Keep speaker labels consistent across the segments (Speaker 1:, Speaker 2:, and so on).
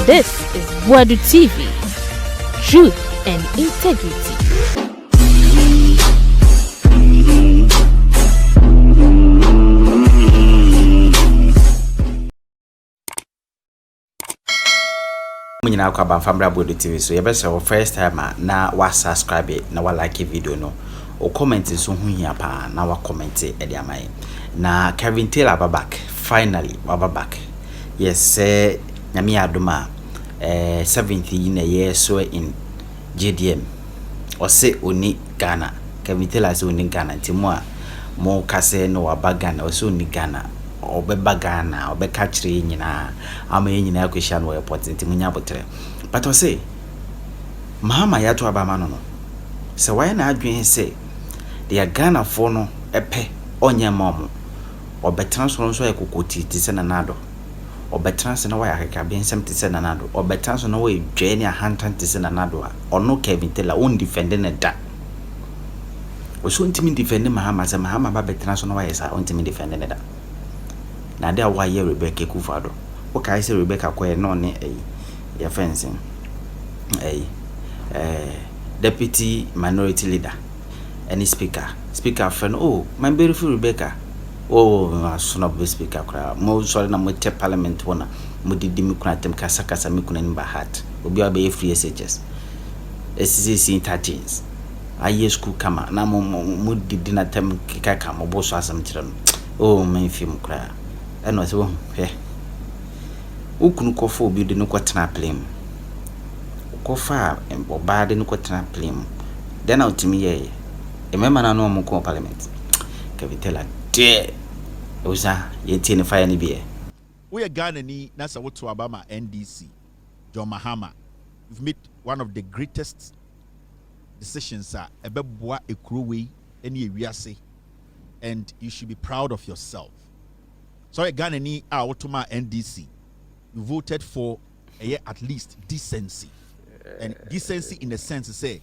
Speaker 1: This is Wadu TV. Truth and integrity.
Speaker 2: Munyina kwa Bamfambra Wadu TV so yebese wo first time na wa subscribe na wa like video no o comment so hu hia pa na wa comment e de amai na Kevin Taylor back finally back yes nyame adoma 7th in a year so in JDM or say oni Ghana Kevin Taylor so oni Ghana timo mo kase no wa bagana o so oni Ghana obeba Ghana obeka kire nyina amaye nyina akwehia no airport ntimunya botre but o say Mahama ya to abama no se why na adwen say the Ghana for no epe onye mom obetran so nso ekokoti ti se na nado obetran se na wa yakaka bi nsem ti se na nado obetran so na wa dwe ni ahantan ti se na nado a ono Kevin Taylor on defend na da o so ntimi defend Mahama se Mahama ba betran so na wa yesa on ntimi defend na da na dia wa ye Rebecca Kufado o kai se Rebecca ko no ne ya fencing deputy minority leader any speaker friend oh my beautiful Rebecca oh son of the speaker kra mo sorry na mo te parliament wona mo didi mi kuna tem kasa mi kuna ni ba heart obi abe free SHS SCC 13s aye school kama na mo didi na tem kaka mo bo so asam kire no oh man film kra eno se wo he ukunu kofo obi de no kwatena plane kofa oba de no kwatena plane then outimi ye remember na no mo ko parliament Kevin Taylor de oza yeti ne fire ni bie
Speaker 3: we are Ghana ni na sa woto abama NDC John Mahama you've made one of the greatest decisions ebeboa ekrowe eni ewiase and you should be proud of yourself. So Ghana ni woto ma NDC you voted for at least decency and decency in the sense say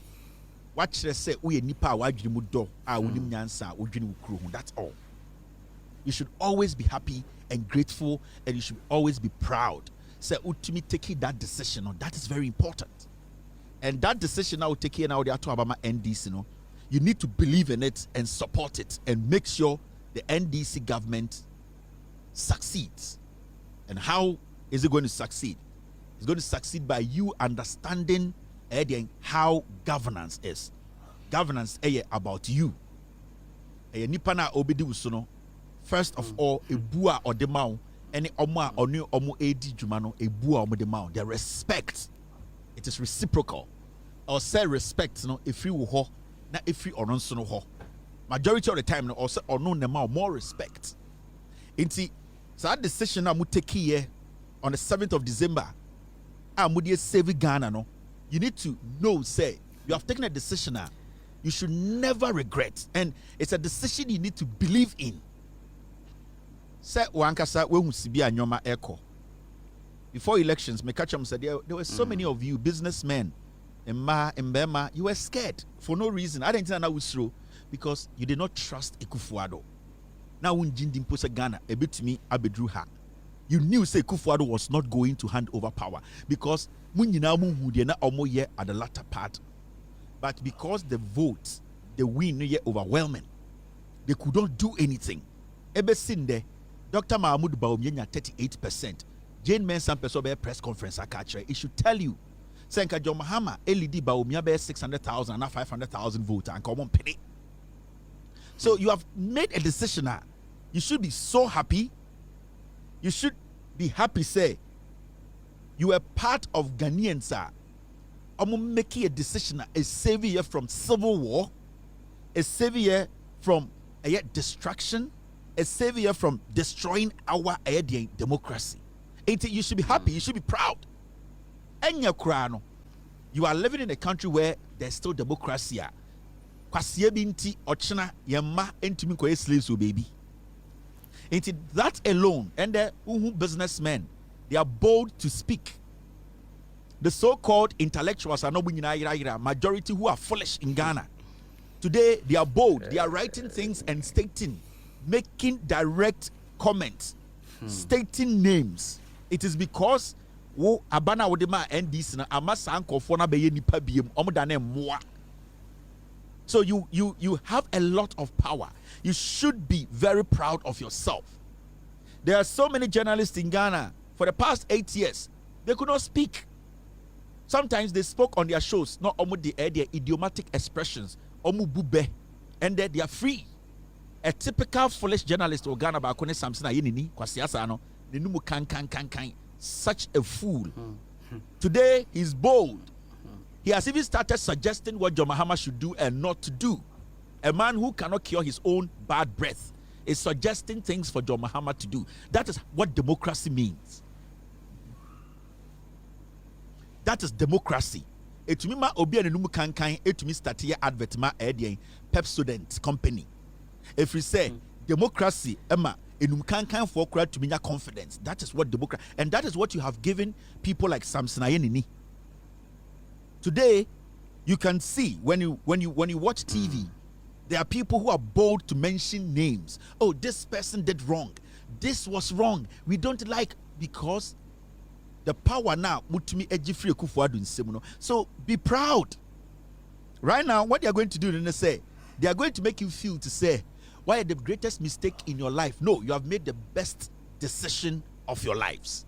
Speaker 3: what should I say we nipa wadwini mu do wonim nyansa wodwini wukro hu that's all. You should always be happy and grateful and you should always be proud. Say ultimately taking that decision on that is very important. And that decision I will take here now the Abama NDC you need to believe in it and support it and make sure the NDC government succeeds. And how is it going to succeed? It's going to succeed by you understanding how governance is. Governance is about you. Nipa na obedi usono. First of all, a bua or the mount, any oma or new omo edi jumano, a bua or the mount. The respect, it is reciprocal. Or say respect, if you ho, not if you or non so ho. Majority of the time, or say or no amount more respect. Inti, so that decision I take here on the 7th of December. I'm with save Ghana. No, you need to know, say you have taken a decision. You should never regret, and it's a decision you need to believe in. Say wankasa we husibi anyoma eko. Before elections, me catch them said there were so many of you businessmen, Mbema, you were scared for no reason. I didn't know was true because you did not trust Ekufuado. Now when Jindim Posa Ghana a bit to me abedru ha. You knew say Ekufuado was not going to hand over power because munyina mu na omo ye at the latter part. But because the votes, the win ye overwhelming, they could not do anything. Ebe sinde Dr. Mahmoud Baumyenya 38%. Jane Mensah Peso press conference it should tell you. Senka John Mahama LED Baumia be 600,000 and 500,000 votes and come on penny. So you have made a decision now. You should be so happy. You should be happy say you were part of Ghanaians sir. Making a decision a savior from civil war, a savior from destruction, a savior from destroying our democracy. You should be happy, you should be proud. And you are living in a country where there's still democracy. Binti ochina yema entimi ko slaves o baby. That alone, and the businessmen, they are bold to speak. The so-called intellectuals are not majority who are foolish in Ghana. Today they are bold, they are writing things and stating, making direct comments, stating names. It is because wo abana wo de ma NDC na amasa ankofo na beye nipa biem omdane moa. So you have a lot of power. You should be very proud of yourself. There are so many journalists in Ghana for the past 8 years. They could not speak. Sometimes they spoke on their shows, not only their idiomatic expressions, bube, and they are free. A typical foolish journalist or Ghana bakone Samson ayinini kwasiasa no nenumu kan such a fool. Today he's bold. He has even started suggesting what John Mahama should do and not to do. A man who cannot cure his own bad breath is suggesting things for John Mahama to do. That is what democracy means. That is democracy. Etumi ma obi anenumu kankan etumi start here advert ma Pepsodent company. If we say democracy, Emma, enum kankan for crowd to mean confidence. That is what democracy, and that is what you have given people like Samson Ayenini. Today, you can see when you watch TV, there are people who are bold to mention names. Oh, this person did wrong. This was wrong. We don't like, because the power now. So be proud. Right now, what they are going to do, they are going to make you feel to say, why the greatest mistake in your life? No, you have made the best decision of your lives.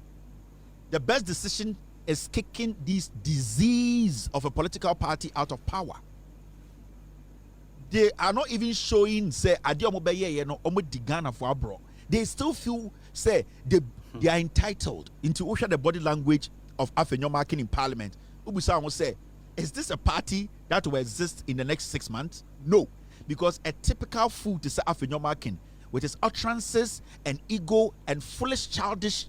Speaker 3: The best decision is kicking this disease of a political party out of power. They are not even showing, say, they still feel, say, they are entitled into the body language of Afenyomakin in parliament. Ubusa will say, is this a party that will exist in the next 6 months? No, because a typical fool to say Afenyomakin, with his utterances and ego and foolish childish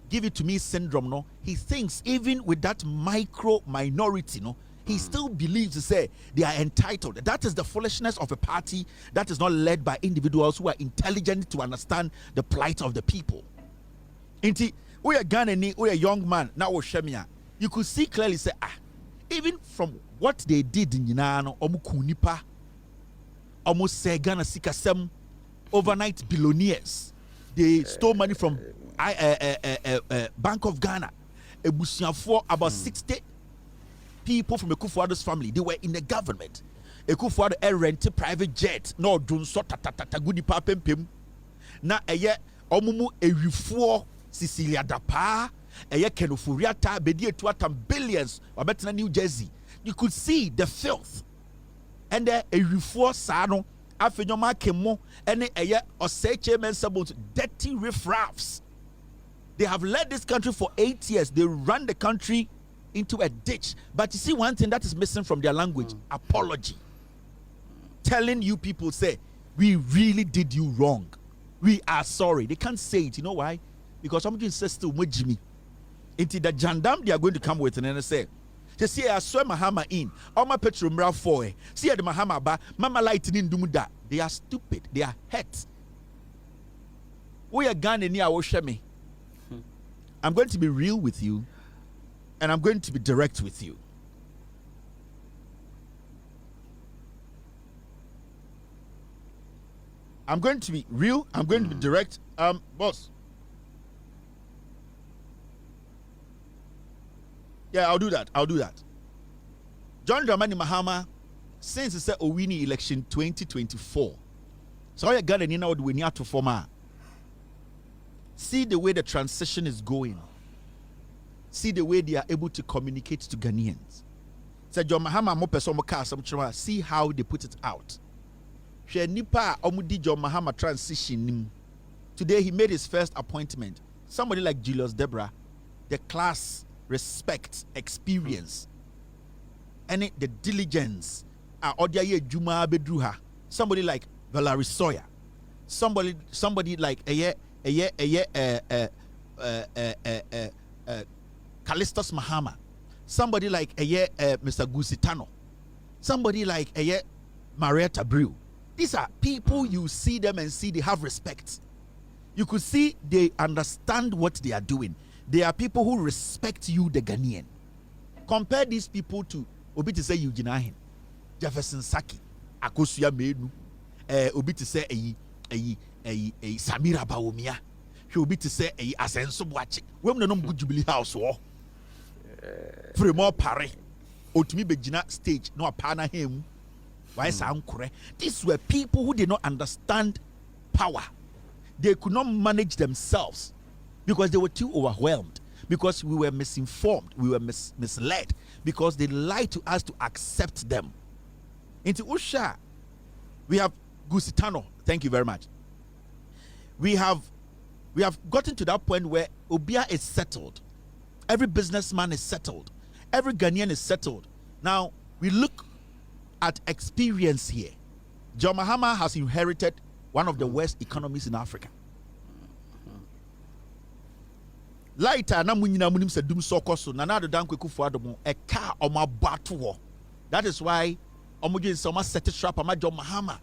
Speaker 3: give it to me syndrome, no, he thinks even with that micro minority, no, he still believes to say they are entitled. That is the foolishness of a party that is not led by individuals who are intelligent to understand the plight of the people. Inti, we are Ghanaian, we are young man, now we Shemia. You could see clearly, say, even from what they did in Yinano, Omukunipa, almost say Ghana Sikasem, overnight billionaires. They stole money from Bank of Ghana. For about 60 people from Ekufuado's family, they were in the government. Ekufuado rented private jet. No, don't so gudi papem. Na omumu ewifuo Cecilia Dapa, Kenufuriata, Bedi Etuatam billions, or better New Jersey. You could see the filth. And there ewifuo sano. Afenyoma kemo ene oseche men sabot dirty riffraffs. They have led this country for 8 years. They run the country into a ditch. But you see one thing that is missing from their language: apology. Telling you people, say, we really did you wrong. We are sorry. They can't say it. You know why? Because somebody says still Jimmy. Into the jandam they are going to come with, and then they say, they see I swear Mahama in. All my petrol mra for see the Mahama ba Mama lightning dumuda. They are stupid. They are hurt. We are Ghana near Oshemi. I'm going to be real with you, and I'm going to be direct with you. I'm going to be real. I'm going to be direct. Boss. Yeah, I'll do that. John Dramani Mahama, since it's a winning election 2024, so I got an in out when you to form. See the way the transition is going. See the way they are able to communicate to Ghanaians. So John Mahama mo person mo car some chuma. See how they put it out. She nipa omudi John Mahama transition. Today he made his first appointment. Somebody like Julius Debra, the class, respect, experience, and the diligence. Juma Bedruha. Somebody like Valerie Sawyer. Somebody like Callistus Mahama. Somebody like Mr. Gusitano. Somebody like Marietta Brew. These are people, you see them and see they have respect. You could see they understand what they are doing. They are people who respect you, the Ghanaian. Compare these people to Obi to say Eugene Ahin, Jefferson Saki, Akosuya Menu, Obi to say Samira Baumia. she will be to say a asenso watch women no good jubilee house war free more pare otumi begina stage no apana him why sankure. These were people who did not understand power. They could not manage themselves because they were too overwhelmed, because we were misinformed, we were misled, because they lied to us to accept them. Into Usha, we have Gusitano. Thank you very much. We have gotten to that point where Obia is settled. Every businessman is settled. Every Ghanaian is settled. Now, we look at experience here. John Mahama has inherited one of the worst economies in Africa. Later, na munyina munim se dum sokoso na na do dan kweku fuadomo e ka oma bato. That is why omodwe se oma set trap ama John Mahama.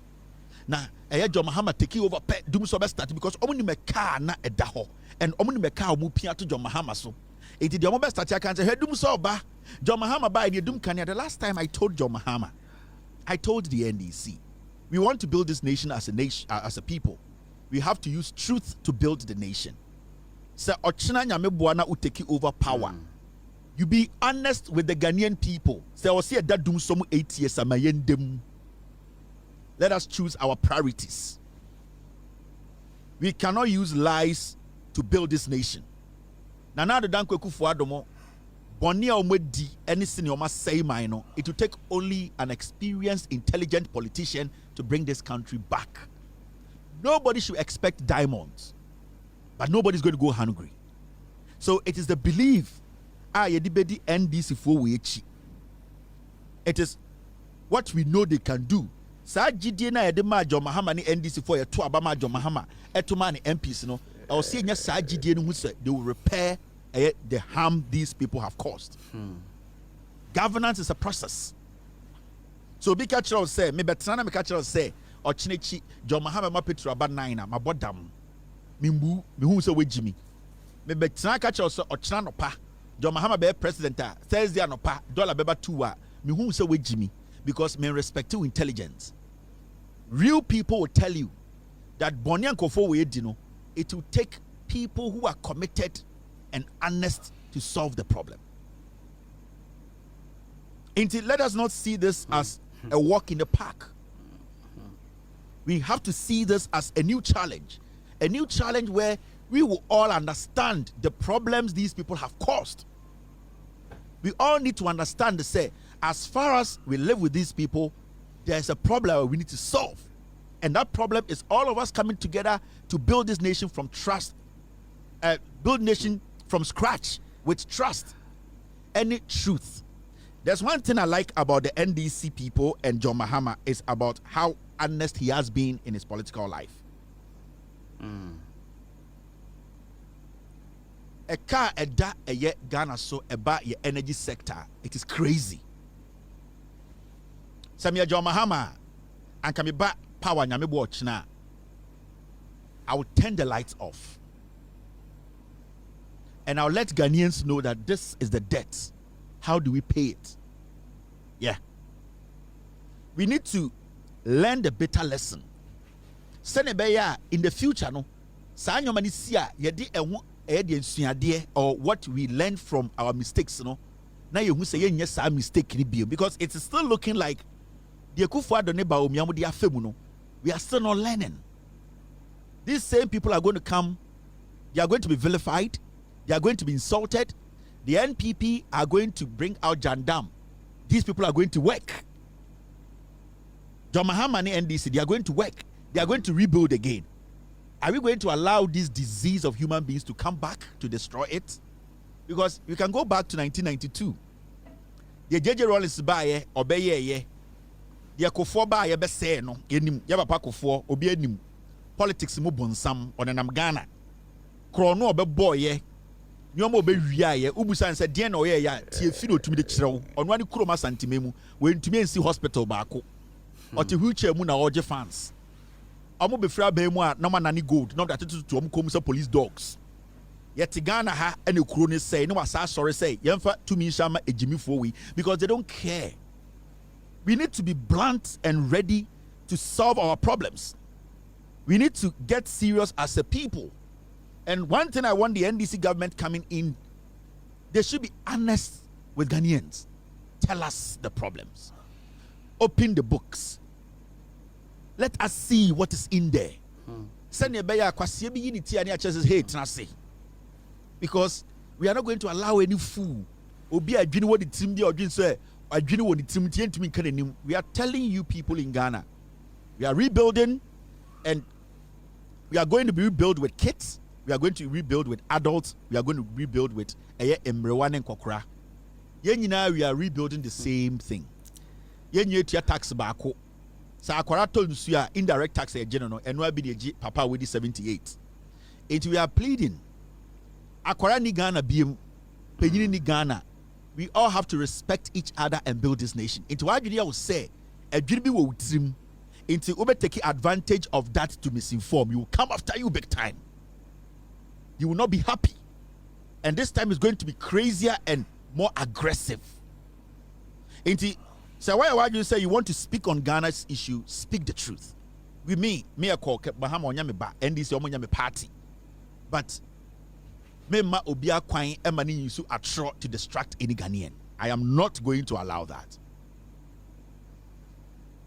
Speaker 3: Na John Mahama take over dum so be start because omuni me car na eda ho and omuni me car omu pia to John Mahama so. It did the omo be start can say dum so ba John Mahama ba the dum kania. The last time I told John Mahama, I told the NDC, we want to build this nation as a people. We have to use truth to build the nation. So ochina nyame buana u take over power. You be honest with the Ghanaian people. So I see that dum some 8 years amayendem. Let us choose our priorities. We cannot use lies to build this nation. Nana de dan kweku fuadomo boni a omedi anything you must say minor. It will take only an experienced, intelligent politician to bring this country back. Nobody should expect diamonds, but nobody's going to go hungry. So it is the belief yedibedi NDC for wechi. It is what we know they can do. Sa gidie na yede ma John Mahama ni NDC for to abama John Mahama etuma ni MPs no. I will say nya sa gidie no say they will repair the harm these people have caused. Governance is a process. So be catcher say me betrana me catcher say ochnechi John Mahama ma petro aba 9 na mabodam mimbu me hu say wejimi me betrana catcher say ochna no pa John Mahama be president Thursday no pa dollar beba 2 a me hu say wejimi. Because men respect to intelligence. Real people will tell you that Bonnie and Kofo Wedino, it will take people who are committed and honest to solve the problem. Until let us not see this as a walk in the park. We have to see this as a new challenge where we will all understand the problems these people have caused. We all need to understand to say, as far as we live with these people, there is a problem we need to solve. And that problem is all of us coming together to build this nation from trust, build nation from scratch with trust and truth. There's one thing I like about the NDC people and John Mahama is about how honest he has been in his political life. A car a ye Ghana so about your energy sector. It is crazy. Samia John Mahama and can be back power nyame watch now. I will turn the lights off. And I'll let Ghanaians know that this is the debt. How do we pay it? Yeah. We need to learn the bitter lesson. Senebeya in the future no. Sanyo manisia yedi or what we learn from our mistakes no. Now you say yes mistake because it is still looking like we are still not learning. These same people are going to come, they are going to be vilified, they are going to be insulted. The NPP are going to bring out Jandam. These people are going to work. John Mahama and NDC, they are going to work. They are going to rebuild again. Are we going to allow this disease of human beings to come back to destroy it? Because we can go back to 1992. The JJ Rollins buy obey the Kofo ba ye be say no enim ye papa Kofo obi enim politics mu bonsam onenam Ghana kro no obebo ye nyoma obewia ye ubusan se de na oye ya tie fi no tumi de kirew ono ani kuro ma santimemu we ntumi ensi hospital baako ote wheelchair mu na oje fans omo be fra ba mu a na manani gold na that to omo kom say police dogs yet Ghana ha ene kuro ne say no wasa sorry say yemfa tumi shama ejimifo we because they don't care. We need to be blunt and ready to solve our problems. We need to get serious as a people. And one thing I want the NDC government coming in, they should be honest with Ghanaians. Tell us the problems. Open the books. Let us see what is in there. Because we are not going to allow any fool. We are telling you people in Ghana, we are rebuilding, and we are going to be rebuilt with kids. We are going to rebuild with adults. We are going to rebuild with Emrewan and Kokra. We are rebuilding the same thing. Tax bako. Sa akwara told indirect tax general and we be papa with the 78. It we are pleading. Akwara ni Ghana biem, penyini ni Ghana. We all have to respect each other and build this nation. Into what I will say, a be will trim. Into ube take advantage of that to misinform. You will come after you big time. You will not be happy. And this time is going to be crazier and more aggressive. Into so why you say you want to speak on Ghana's issue, speak the truth. With me I call Mahama onyame ba NDC onyame party. But me ma obia kwan emani yusu atro to distract any Ghanaian. I am not going to allow that.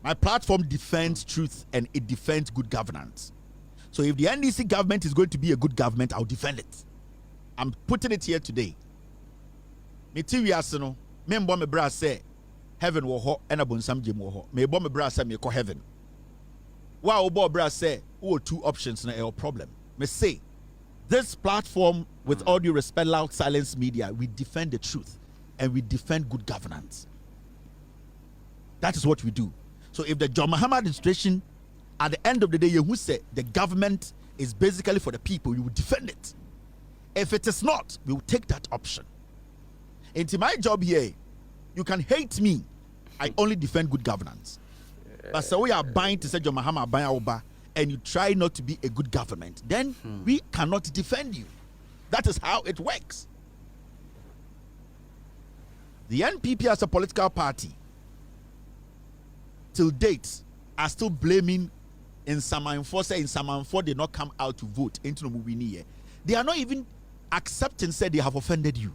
Speaker 3: My platform defends truth and it defends good governance. So if the NDC government is going to be a good government, I'll defend it. I'm putting it here today. Materials no, me mbo me bra say heaven wo ho and abonsam gem wo ho. Me mbo me bra say me ko heaven. Wa obo bra say wo two options na a problem. Me say this platform, with all due respect, Loud Silence Media, we defend the truth and we defend good governance. That is what we do. So if the John Mahama administration, at the end of the day, you say the government is basically for the people, you will defend it. If it is not, we will take that option. Into my job here, you can hate me. I only defend good governance. But so we are buying to say John Mahama buying Oba, and you try not to be a good government, then we cannot defend you. That is how it works. The NPP as a political party, till date, are still blaming in Samanfo did not come out to vote into the movie. They are not even accepting, said they have offended you.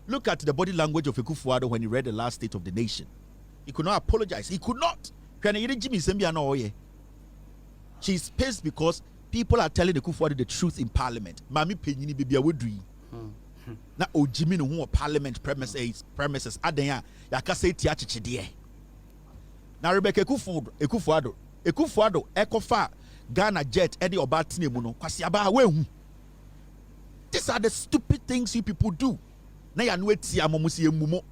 Speaker 3: Look at the body language of Ekufuado when he read the last State of the Nation. He could not apologize. He could not. She's pissed because people are telling the Ekufuado the truth in Parliament. Mami penyini bibi awodri. Na ojimi no hu Parliament premises adenya yakase ti achichide. Na Rebecca Ekufuado ekofa Ghana jet edi obatine mu no kwasi aba wehu. These are the stupid things you people do. Na ya no eti amomusi emumo.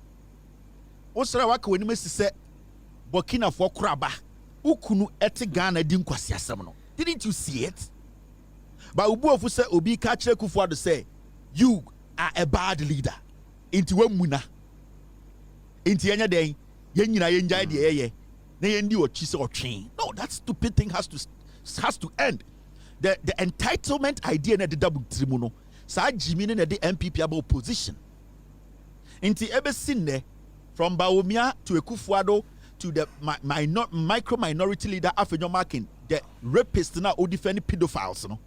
Speaker 3: Osra waka wani mesise Burkina for kraba. Ukunu eti Ghana di nkwasi asem no. Didn't you see it? But Ubu of say Obi Kachre Kufuado say, you are a bad leader. Inti wemuna. Inti enya den yenyina yenjai de eye. Na yendi o chise o twen. No, that stupid thing has to end. The entitlement idea na de double trimuno. Sa Jimmy na de MPP about opposition. Inti ebe sinne from Bawumia to Ekufuado to the micro minority leader Afenyo Makin, the rapists now who defend pedophiles, no?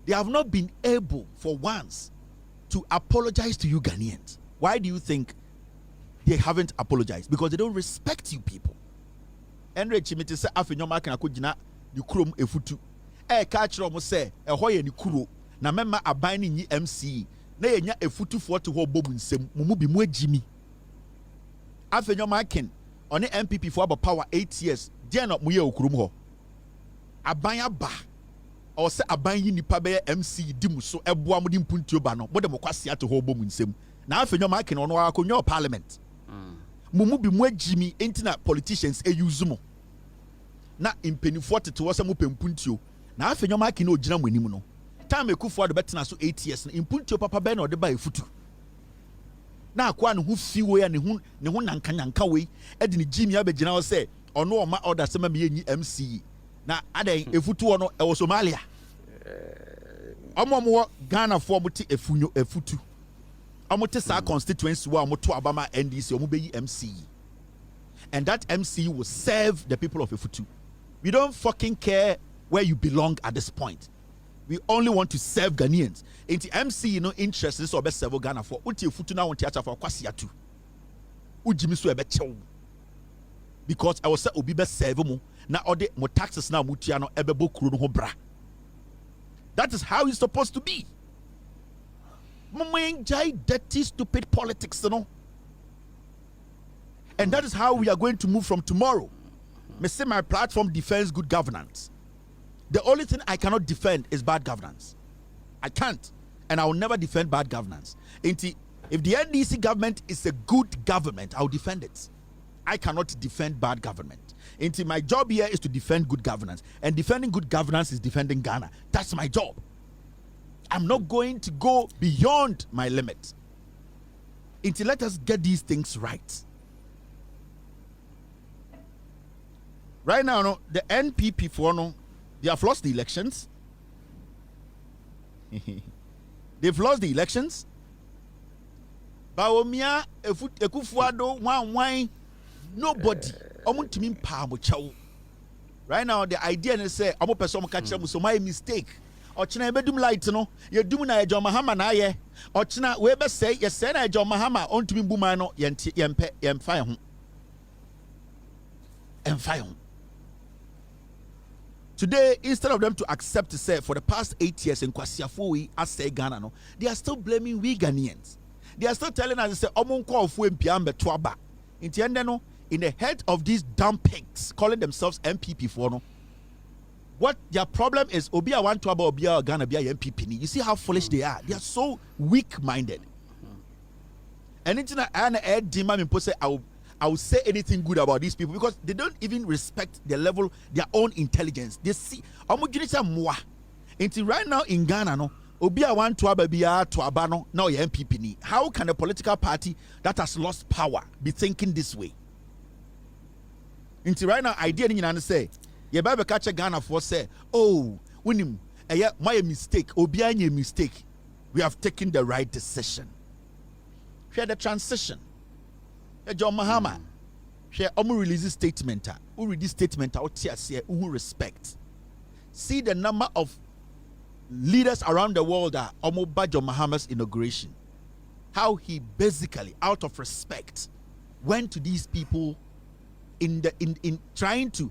Speaker 3: They have not been able for once to apologize to you Ghanaians. Why do you think they haven't apologized? Because they don't respect you people. Enre chimete se Afenyo Makin akojina ni kurom efutu. Ka kire omo se eho ye ni kuro na mema aban ni MC na yenya efutu fo to ho bobu nsem mumu bi mu agimi. Afenyo Makin on the MPP for about power 8 years. They are not muye okurum ho. Abanya ba or say aban nipa be MC dimu so eboa mu di mpuntio ba no. Bo de mokwase ato ho bom nsem. Na Afenyo Makin ono akonyo parliament. Mumu bi mu agimi entina politicians use mo. Na impenifo tete wo se mo pempuntio. Na Afenyo Makin no gina mo anim no. Time Ekufuado betena so 8 years na impuntio papa be na ode ba efutu. Na akwa no hu fiwe ya ne hu nankanyanka we edi ne Jimmy abegina wo se ono o ma order se ma me yenyi MC na adan efutu ono e wo Somalia omo Ghana fo mo te efutu omo te sa constituency wa mo to abama NDC omo be yi MC, and that MC will serve the people of Efutu. We don't fucking care where you belong at this point. We only want to serve Ghanaians. Into MC, interest is best serve Ghana for. Until futuna want to for kwasiatu. Ujimi so ebechew. Because I was say obi best serve mo. Na ode mo taxes na mutia no ebebo kuro no ho bra. That is how it's supposed to be. Dirty, stupid politics, And that is how we are going to move from tomorrow. Me say my platform defends good governance. The only thing I cannot defend is bad governance. I can't. And I will never defend bad governance. If the NDC government is a good government, I will defend it. I cannot defend bad government. My job here is to defend good governance. And defending good governance is defending Ghana. That's my job. I'm not going to go beyond my limit. Let us get these things right. Right now, the NPP they have lost the elections. They've lost the elections. Baomia, Ekufuado, wine, nobody. Right now, the idea is say, I'm a person so my mistake. Ochina bedum light no, ye dum na John Mahama na ye. Ochina we be say ye say na John Mahama on to me buma no yempe yemfa ho. Emfa ho. Today, instead of them to accept to say for the past 8 years in Kwasiafo we as say Ghana no, they are still blaming we Ghanaians. They are still telling us say omonko of mpia mbeto aba. Inti ende no, in the head of these dumb pigs calling themselves MPP for no. What their problem is, Obia want to about Obia Ghana be MPP. You see how foolish they are. They are so weak-minded. And it's not an Ed Dima say I will say anything good about these people because they don't even respect their level, their own intelligence. They see until right now in Ghana, no, Obia want to ababia to abano now MPP. How can a political party that has lost power be thinking this way? Until right now, idea in say, ye Bible catch Ghana for say, oh, winim, my mistake, Obia nye mistake. We have taken the right decision. Share the transition. John Mahama, share release statement. Who read this statement? Who respect. See the number of leaders around the world that John Mahama's inauguration. How he basically, out of respect, went to these people in trying to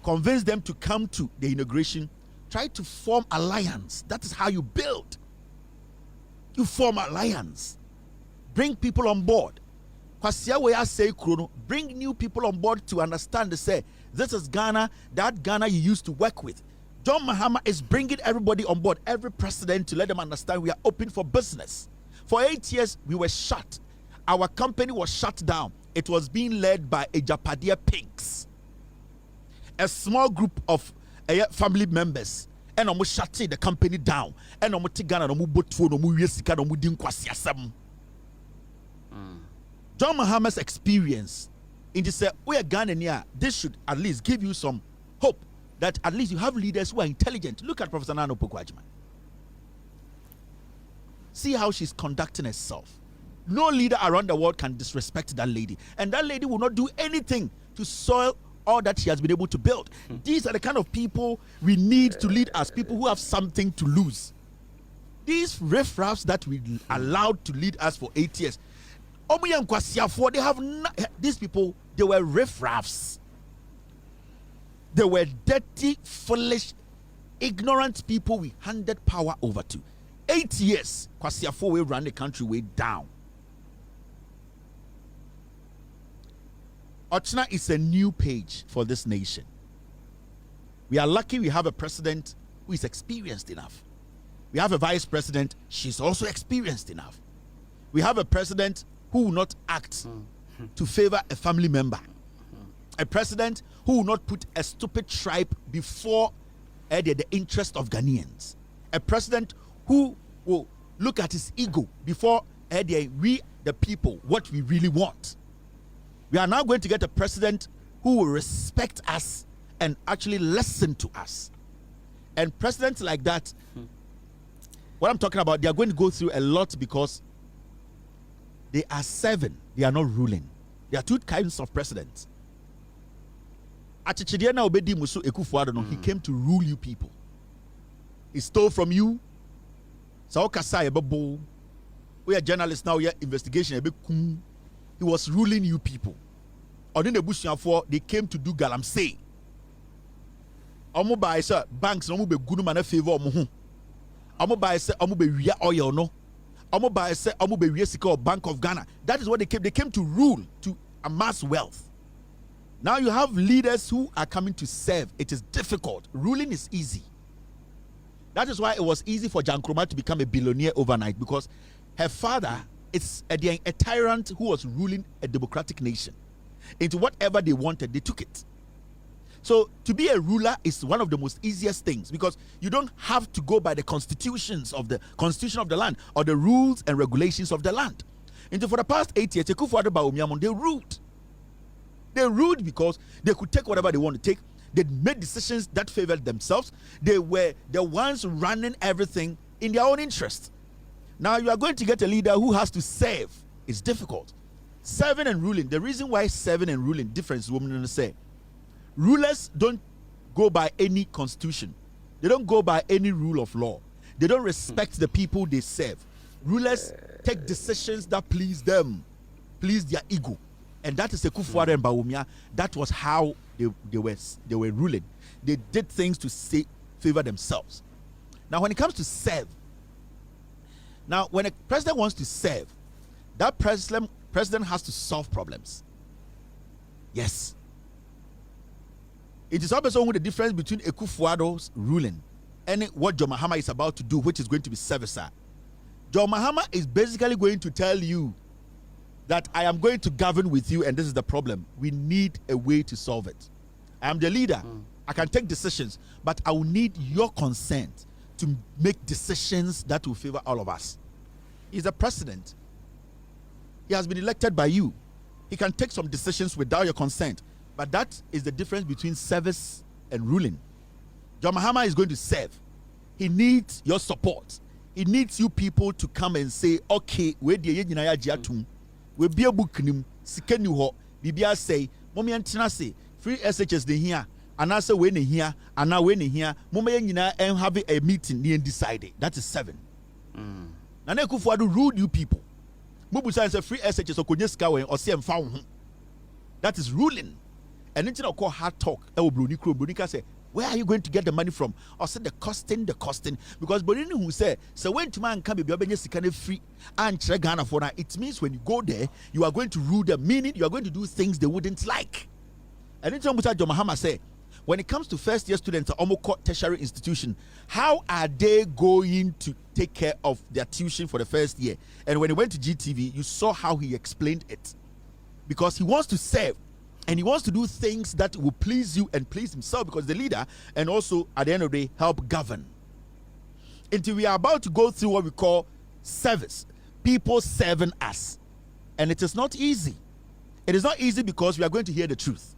Speaker 3: convince them to come to the inauguration. Try to form alliance. That is how you build. You form alliance. Bring people on board. Bring new people on board to understand. They say, this is Ghana, that Ghana you used to work with. John Mahama is bringing everybody on board, every president, to let them understand we are open for business. For 8 years, we were shut. Our company was shut down. It was being led by a Japadia pigs. A small group of family members. And almost shut the company down. And almost Ghana, John Mahama's experience in this we are Ghanaian, this should at least give you some hope that at least you have leaders who are intelligent. Look at Professor Nana Opoku-Agyeman. See how she's conducting herself. No leader around the world can disrespect that lady. And that lady will not do anything to soil all that she has been able to build. These are the kind of people we need to lead us, people who have something to lose. These riffraffs that we allowed to lead us for 8 years, they have these people, they were riffraffs. They were dirty, foolish, ignorant people we handed power over to. 8 years, Kwasiafo we ran the country way down. Ochina is a new page for this nation. We are lucky we have a president who is experienced enough. We have a vice president, she's also experienced enough. We have a president who will not act to favor a family member. A president who will not put a stupid tribe before the interest of Ghanaians. A president who will look at his ego before we, the people, what we really want. We are now going to get a president who will respect us and actually listen to us. And presidents like that, what I'm talking about, they are going to go through a lot because they are serving, they are not ruling. There are two kinds of presidents. He came to rule you people. He stole from you. So we are journalists now. We are investigation. He was ruling you people. Or in the bush for they came to do galamsey. Omo buy sir banks no be good man favor omo. Omo buy sir omo be wia oil no. Omo buy sir omo be wia sika Bank of Ghana. That is what they came. They came to rule, to amass wealth. Now you have leaders who are coming to serve. It is difficult. Ruling is easy. That is why it was easy for Jan Kroma to become a billionaire overnight, because her father is a tyrant who was ruling a democratic nation. Into whatever they wanted, they took it. So to be a ruler is one of the most easiest things, because you don't have to go by the constitution of the land or the rules and regulations of the land. Into for the past 8 years, they ruled. They ruled because they could take whatever they want to take. They made decisions that favored themselves. They were the ones running everything in their own interest. Now you are going to get a leader who has to serve. It's difficult. Serving and ruling. The reason why serving and ruling difference, women say, rulers don't go by any constitution. They don't go by any rule of law. They don't respect the people they serve. Rulers take decisions that please them, please their ego. And that is Kufuor and Bawumia. That was how they were ruling. They did things to favor themselves. Now, when it comes to serve, now when a president wants to serve, that president has to solve problems. Yes. It is also the difference between Kufuor's ruling and what John Mahama is about to do, which is going to be servicer. John Mahama is basically going to tell you that I am going to govern with you, and this is the problem. We need a way to solve it. I am the leader. I can take decisions, but I will need your consent to make decisions that will favor all of us. He's a president. He has been elected by you. He can take some decisions without your consent, but that is the difference between service and ruling. John Mahama is going to serve. He needs your support. He needs you people to come and say, okay, where the we be a book nim sikeni ho bibia say mommy antena say free SHS de here and I say when here and now when here mommy nyina and have a meeting near decide. That is 7. Na na Kufuor rule you people. Mubu say free SHS okonye sika wen or say emfa wo ho. That is ruling. And it's not called hard talk. E wo broni kro broni ka say, where are you going to get the money from? Or say the costing. Because Bonini who say, so when to man can be able free and check Ghana for now, it means when you go there, you are going to rule them, meaning you are going to do things they wouldn't like. And it's what John Mahama say, when it comes to first year students at Omoko tertiary institution, how are they going to take care of their tuition for the first year? And when he went to GTV, you saw how he explained it. Because he wants to serve. And he wants to do things that will please you and please himself, because the leader, and also at the end of the day help govern. Until we are about to go through what we call service, people serving us, and it is not easy. It is not easy because we are going to hear the truth.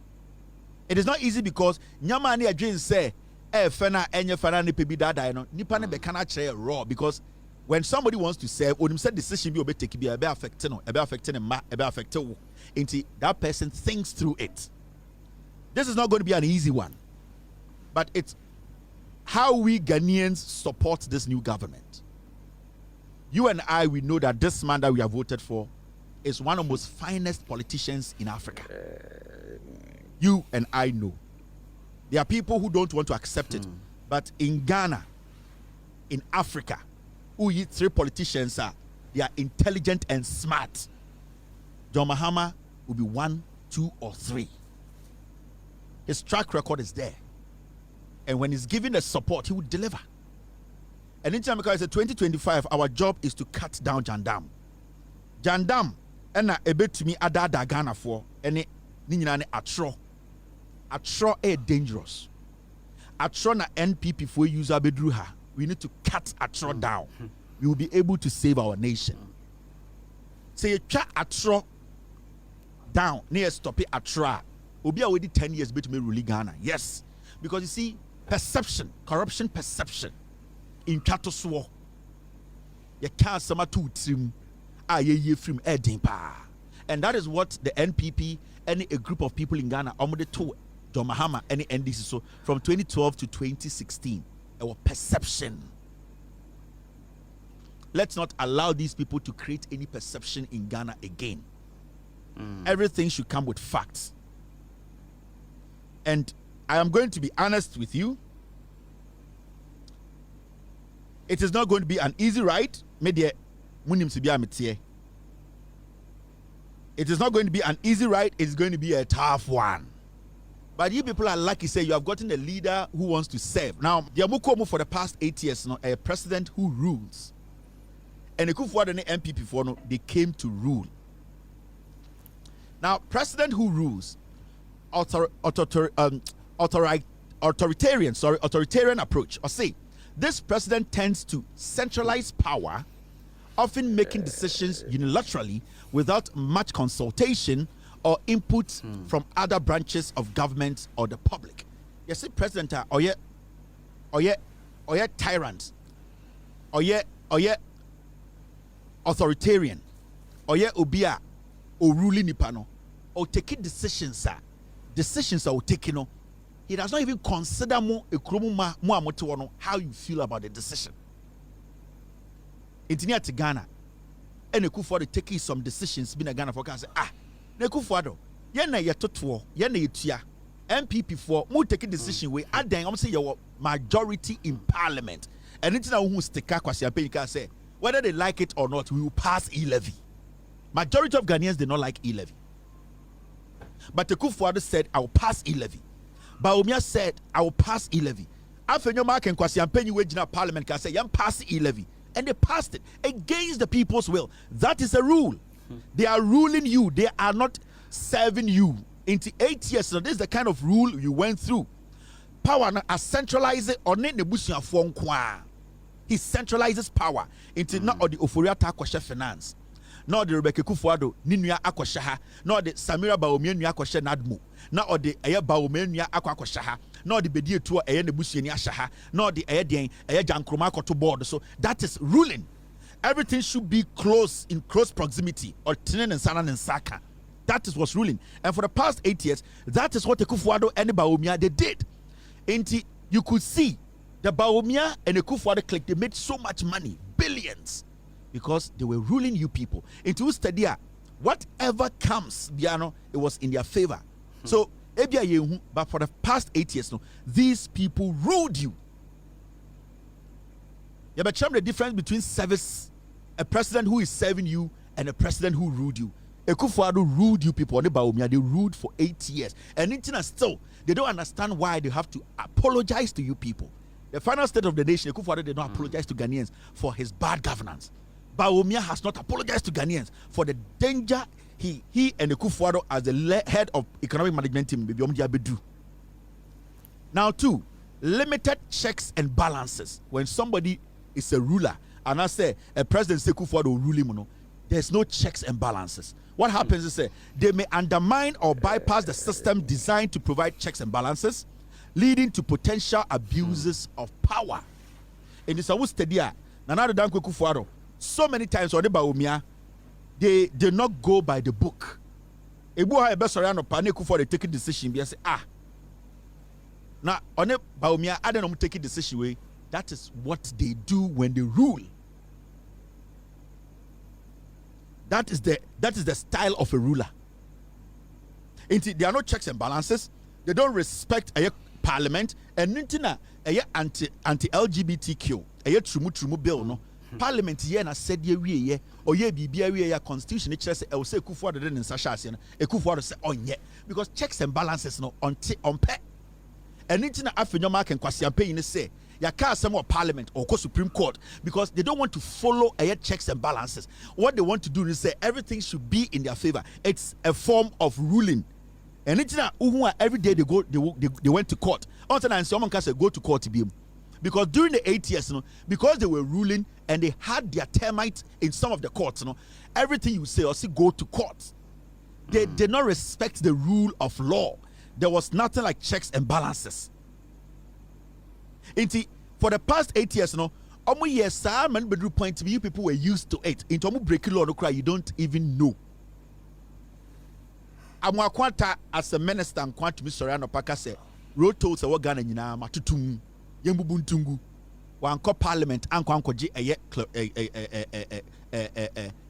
Speaker 3: It is not easy because nyamani adwin say fena enye fana ne pebi dada no nipa ne be kana chere raw, because when somebody wants to serve, onim said decision be obeteki be affect no, be affect ma, be affect wo. Until that person thinks through it. This is not going to be an easy one, but it's how we Ghanaians support this new government. You and I, we know that this man that we have voted for is one of the most finest politicians in Africa. You and I know. There are people who don't want to accept it, but in Ghana, in Africa, who 3 politicians are, they are intelligent and smart. John Mahama will be 1, 2, or 3. His track record is there. And when he's given the support, he will deliver. And in Jamaica, it's 2025, our job is to cut down Jandam. Jandam, and a bit to me, Adada Ghana for any Ninane Atro. Atro is dangerous. Atro na NPP for user bedruha. We need to cut Atro down. We will be able to save our nation. Say, you try Atro down, near stop it Atro. Will be already 10 years to me ruling Ghana. Yes. Because you see, perception, corruption perception in Katoswo. You can't summa two trim. Ye from Edinpa. And that is what the NPP and a group of people in Ghana, Omode to John Mahama and NDC, so from 2012 to 2016. our perception. Let's not allow these people to create any perception in Ghana again. Everything should come with facts. And I am going to be honest with you. It is not going to be an easy ride. It is not going to be an easy ride. It's going to be a tough one. But you people are lucky, say you have gotten a leader who wants to serve. Now, Yamukomo for the past 8 years, a president who rules. And the Kufuor and the MPP for they came to rule. Now, president who rules, authoritarian approach, or say, this president tends to centralize power, often making decisions unilaterally without much consultation or input from other branches of government or the public. You see, president or tyrant, or authoritarian, or obia or ruling nipano, or taking decisions are taken. He does not even consider how you feel about the decision. It's near to Ghana. And Kufuor taking some decisions in Ghana for say, Kufuor, yena yetotuo, yena yetua, MPP for mu taking decision way. Adan I'm say your majority in parliament. And it's now who stick kwasi say whether they like it or not, we will pass e-levy. Majority of Ghanaians did not like e-levy. But the Kufuor said, I will pass e-levy. Baumia said, I will pass e-levy. After your mark and Kwasi wage in parliament can say, yam pass e-levy. And they passed it against the people's will. That is a rule. They are ruling you. They are not serving you. Into 8 years, so this is the kind of rule you went through. Power na centralize it on the bushia phone kwa. He centralizes power into not the Oforia Takwashe finance, not the Rebecca Kufuor, Ninuya Akwashaha, not the Samira Baumia Akwashe Nadmu, not the Aya Baumia Akwashaha, not the Bedia Tour Ayan the Bushia Shaha, not the Ayadian Ayajan Kromako to board. So that is ruling. Everything should be close, in close proximity, or Tinen and Sanan and Saka. That is what's ruling. And for the past 8 years, that is what the Kufuor and the Baumia they did. Inti, you could see the Baumia and the Kufuor clique, they made so much money, billions, because they were ruling you people. Into Stadia, whatever comes, Biano, it was in their favor. So, but for the past 8 years, no, these people ruled you. Yeah, but the difference between service, a president who is serving you, and a president who ruled you. Kufuor ruled you people, they ruled for 8 years. And still, they don't understand why they have to apologize to you people. The final state of the nation, Kufuor did not apologize to Ghanaians for his bad governance. Baumia has not apologized to Ghanaians for the danger he and the Kufuor as the head of economic management team. Now, two, limited checks and balances. When somebody is a ruler, and I say a president say Kufuor will rule him, there's no checks and balances. What happens is they may undermine or bypass the system designed to provide checks and balances, leading to potential abuses of power. In this Awustedia, Nanado Danko Kufuor, so many times on the Baumia, they did not go by the book. Ebuha Ebesoriano Pane Kufuor they take a decision. They say, now on the Baumia, I don't know take a decision way. That is what they do when they rule. That is the style of a ruler. There are no checks and balances. They don't respect a parliament. And nintina anti-LGBTQ. A trumu bill no. Parliament here na said ye or ye be constitution. It says I will say Kufuor didn't in Sasha. A Kufuor say on ye because checks and balances no on pay. And nintina after mark and Kwasi paying say. You can't say more parliament or Supreme Court because they don't want to follow checks and balances. What they want to do is say everything should be in their favor. It's a form of ruling. And it's not every day they went to court. And someone can say go to court to be because during the 8 years, because they were ruling and they had their termites in some of the courts, everything you say or see go to court. They did not respect the rule of law. There was nothing like checks and balances. For the past 8 years, man bedroom point to you people were used to it. Into breaking law, you don't even know. Amwakwanta as a minister and quant to Mr. Soriano Paka say, road tolls are Ghana matutum, yembubuntungu, one call parliament and kwankoji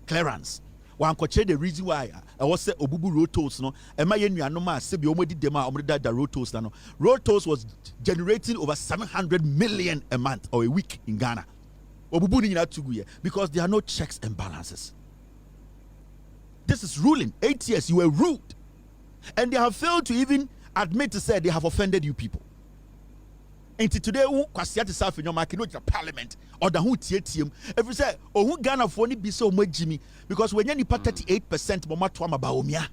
Speaker 3: clearance. One could the reason why I was say Obubu road tolls no. Emma Yenuanoma Sebi Omodi Dema Omida the road tolls no. Road tolls was generating over 700 million a month or a week in Ghana. Obubu ni na tuguye because there are no checks and balances. This is ruling. 8 years you were ruled, and they have failed to even admit to say they have offended you people. Until today, who kwasiate self in your market, no parliament or the who TTM. If you say, oh, who Ghana for ni be so much Jimmy, because when you 38% mama tuama baomia.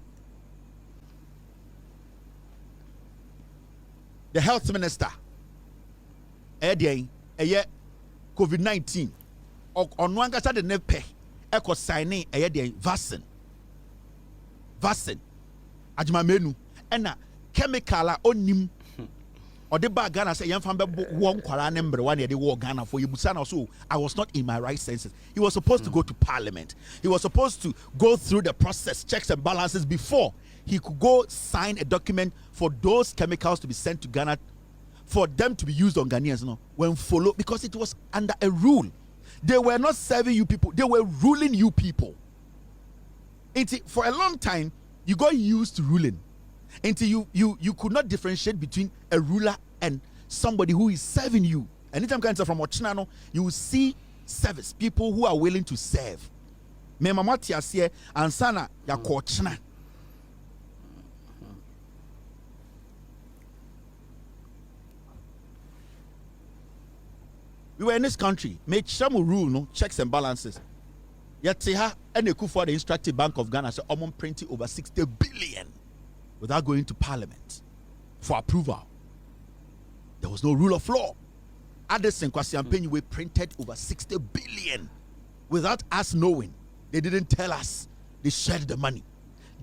Speaker 3: The health minister, COVID-19, on one gasa de nepe, eko signing vaccine, ajima menu, ena chemical onim. Or the bag Ghana say young family one kwara number one the war Ghana for you so I was not in my right senses. He was supposed to go to parliament. He was supposed to go through the process, checks and balances before he could go sign a document for those chemicals to be sent to Ghana for them to be used on Ghanaians when follow because it was under a rule. They were not serving you people, they were ruling you people. For a long time, you got used to ruling. Until you could not differentiate between a ruler and somebody who is serving you. Anytime you from Ochinano, you will see service people who are willing to serve. Me mama tiasie ansana ya kochina. We were in this country, made some rule, no checks and balances. Yet and they could for the instructive Bank of Ghana so almost printing over 60 billion. Without going to parliament for approval. There was no rule of law. Addison Kwasi we printed over 60 billion without us knowing. They didn't tell us. They shared the money.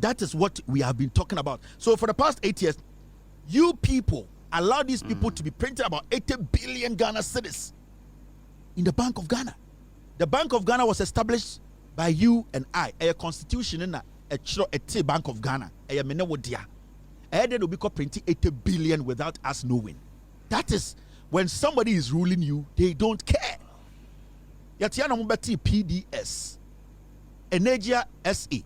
Speaker 3: That is what we have been talking about. So for the past 8 years, you people allow these people to be printed about 80 billion Ghana cedis in the Bank of Ghana. The Bank of Ghana was established by you and I, a constitution in a Bank of Ghana. Then will be printing 80 billion without us knowing. That is when somebody is ruling you, they don't care. Yatiana Mubati PDS, Energia SE,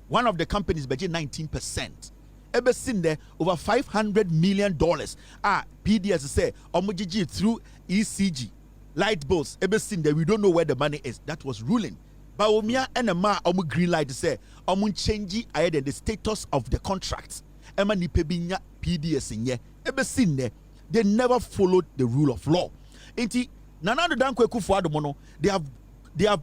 Speaker 3: one of the companies budget 19%. Ever seen there over $500 million. PDS say omujiji through ECG, light bills. Ever seen there, we don't know where the money is. That was ruling. Baomia and a omu green light say omu change the status of the contracts. Emma nipebinya PDS in ye. Ever seen there, they never followed the rule of law. Inti Nana Dankweku for Adomono, they have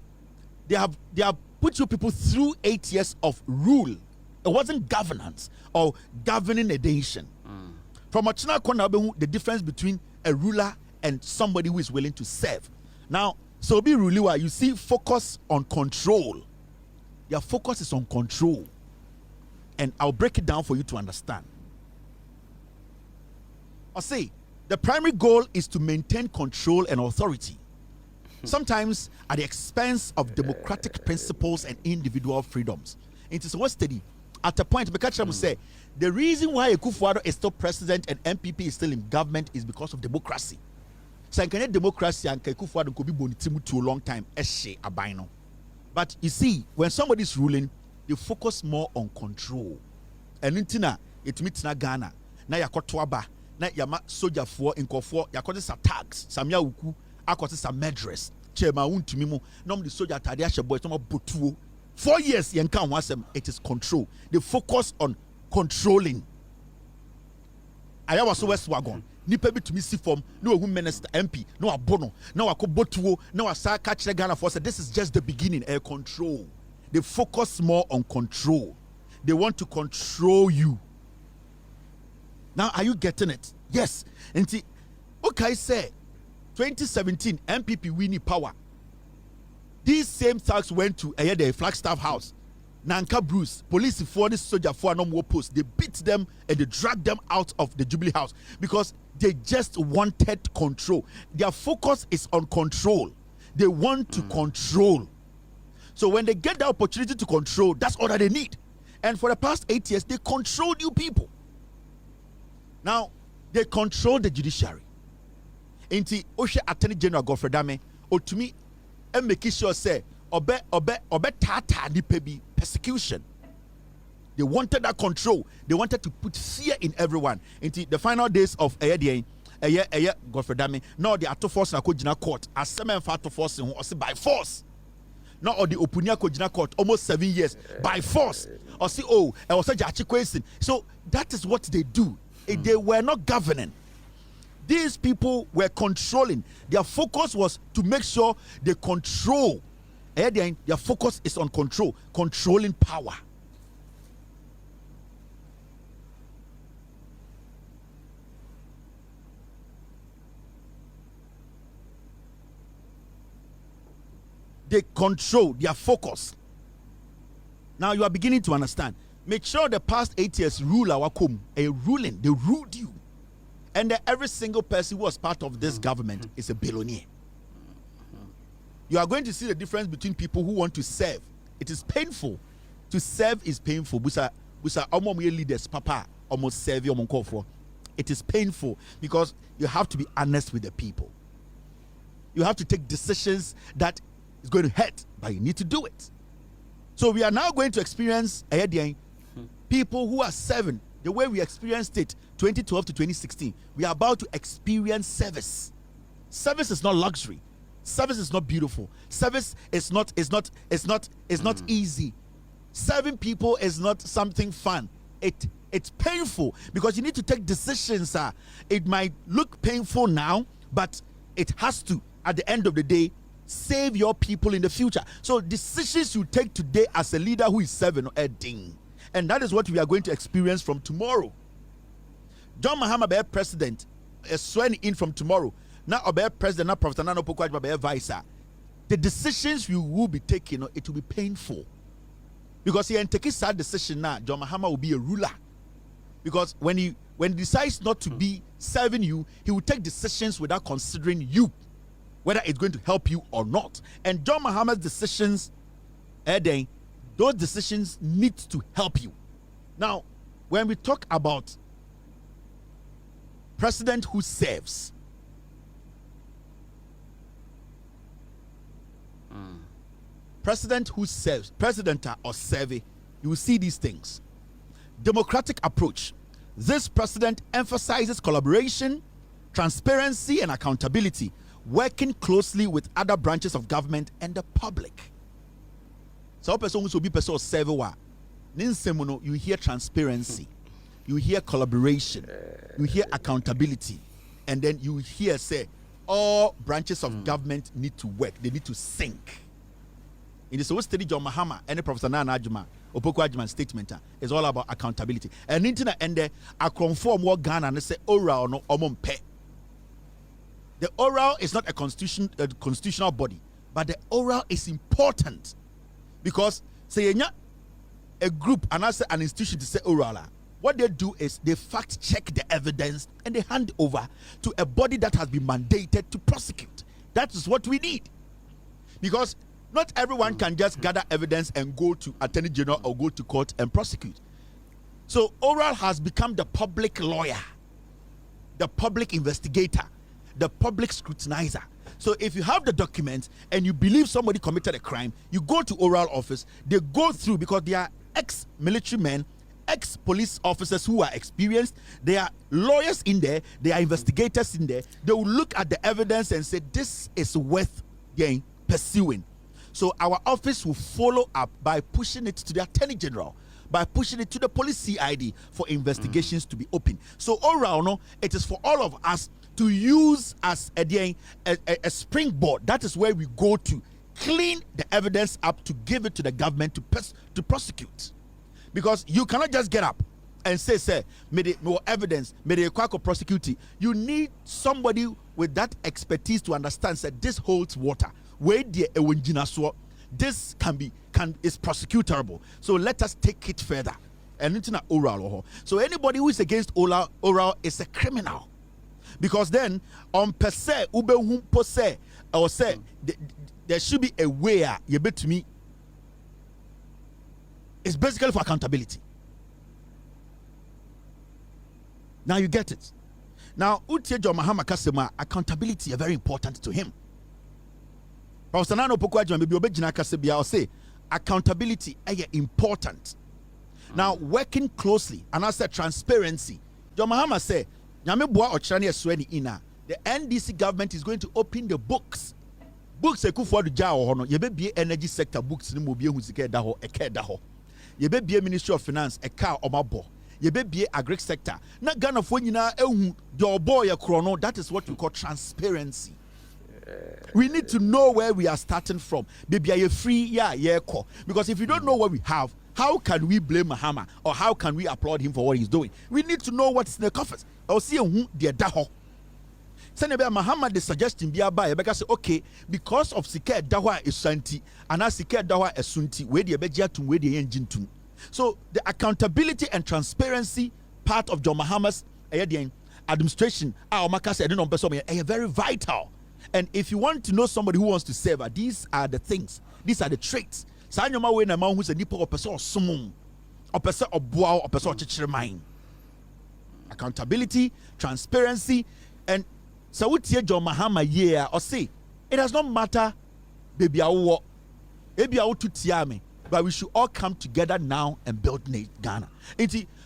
Speaker 3: put you people through 8 years of rule. It wasn't governance or governing a nation. From Achina Konabehu, the difference between a ruler and somebody who is willing to serve. Now, so be ruliwa, you see, focus on control. Your focus is on control. And I'll break it down for you to understand. I'll say, the primary goal is to maintain control and authority. Sometimes at the expense of democratic principles and individual freedoms. It is what study. At a point, Bekacha will say, the reason why Akufo-Addo is still president and MPP is still in government is because of democracy. So democracy and Akufo-Addo could be bonitimu to a long time. But you see, when somebody is ruling, they focus more on control. And intina, it meets na Ghana. Na yakotwaba, na yama soja for inkofo, yakote sa tags, samya uku, akote sa medress. Chema untumimo, nom the soja tadia shebo, etoma botuo. 4 years, yenka wasem, it is control. They focus on controlling. Ayawa so west wagon. Nipa bi to me see form, no minister MP, no abono, no akobotuo, no asa catch Ghana for say this is just the beginning. Air control. They focus more on control. They want to control you. Now, are you getting it? Yes. And see, okay, say 2017 MPP winning power. These same thugs went to the Flagstaff house. Nanka Bruce, police for this soldier for no more post. They beat them and they dragged them out of the Jubilee house because they just wanted control. Their focus is on control. They want to control. So when they get the opportunity to control, that's all that they need. And for the past 8 years, they controlled you people. Now, they control the judiciary. Inti Oshe Attorney General Godfrey Dame otumi and make sure say obe tata ni pebi persecution. They wanted that control. They wanted to put fear in everyone. Into the final days of Godfrey Dame. Now the auto force na kojina court. As seven auto force in by force. Now or the Opunia kojina court almost 7 years by force. Or see I was a judge question. So that is what they do. They were not governing. These people were controlling. Their focus was to make sure they control. Their focus is on control, controlling power. They control their focus. Now you are beginning to understand. Make sure the past 8 years rule our come a ruling. They ruled you. And every single person who was part of this government is a billionaire. You are going to see the difference between people who want to serve. It is painful. To serve is painful. Busa leaders, papa, almost serve you. It is painful because you have to be honest with the people. You have to take decisions that is going to hurt, but you need to do it. So we are now going to experience people who are serving the way we experienced it 2012 to 2016. We are about to experience service. Service is not luxury. Service is not beautiful. Service is not easy. Serving people is not something fun. It's painful because you need to take decisions. It might look painful now, but it has to, at the end of the day, save your people in the future. So decisions you take today as a leader who is serving a ding. And that is what we are going to experience from tomorrow. John Mahama be president is sworn in from tomorrow. Now Obe president, now Professor Nana Opoku be vice. The decisions you will be taking, it will be painful. Because he take his sad decision now, John Mahama will be a ruler. Because when he decides not to be serving you, he will take decisions without considering you, whether it's going to help you or not. And John Mahama's decisions, those decisions need to help you. Now, when we talk about president who serves, president who serves, president or survey, you will see these things. Democratic approach. This president emphasizes collaboration, transparency, and accountability, working closely with other branches of government and the public. So person who be person serve you hear transparency, you hear collaboration, you hear accountability, and then you hear say all branches of government need to work, they need to sync. In the so study John Mahama and Professor Nana Ajuma Opoku Ajuma statement is all about accountability. And internet and there I conform what Ghana and say oral no omompe. The oral is not a constitutional body, but the oral is important because say a group and I say an institution to say oral. What they do is they fact check the evidence and they hand over to a body that has been mandated to prosecute. That is what we need. Because not everyone can just gather evidence and go to Attorney General or go to court and prosecute. So oral has become the public lawyer, the public investigator, the public scrutinizer. So if you have the documents and you believe somebody committed a crime, you go to oral office, they go through because they are ex-military men, ex-police officers who are experienced, they are lawyers in there, they are investigators in there. They will look at the evidence and say this is worth pursuing. So our office will follow up by pushing it to the Attorney General, by pushing it to the police CID for investigations to be open. So oral, no, it is for all of us to use as a springboard. That is where we go to clean the evidence up to give it to the government to prosecute. Because you cannot just get up and say, more evidence, may they prosecute. You need somebody with that expertise to understand that this holds water. This is prosecutable. So let us take it further. And it's not oral. So anybody who is against oral is a criminal. Because then on per se, or say there should be a way you bet to me. It's basically for accountability. Now you get it. Now, Utie John Mahama Kasema, accountability is very important to him. Pastor Nano Pokwa John maybe Obejina Kasebia, I'll say accountability is important. Now, working closely, and I said transparency. John Mahama said, the NDC government is going to open the books. Books for the Jao, you be energy sector books, ni mobile Husike Daho, a Kedaho. You be Ministry of Finance, a car or mabo. You be agri sector. Not Ghana for your boy a chrono. That is what we call transparency. We need to know where we are starting from. Baby, are you free? Yeah, call. Because if you don't know what we have, how can we blame Mahama or how can we applaud him for what he's doing? We need to know what's in the coffers. I'll see who the daho. Senebe Mahama the suggestion be by because say okay because of sike dawa is santi and as sike dawa is sunti we the begia to we the engine to. So the accountability and transparency part of John Mahama's administration are very vital. And if you want to know somebody who wants to serve, these are the things, these are the traits. Sanyoma we na man who's a nipo or person or sumum or person or boa or person or chichire mind. Accountability, transparency, and so we tell John Mahama yeah or say it does not matter baby awo baby awo to tiame, but we should all come together now and build Ghana.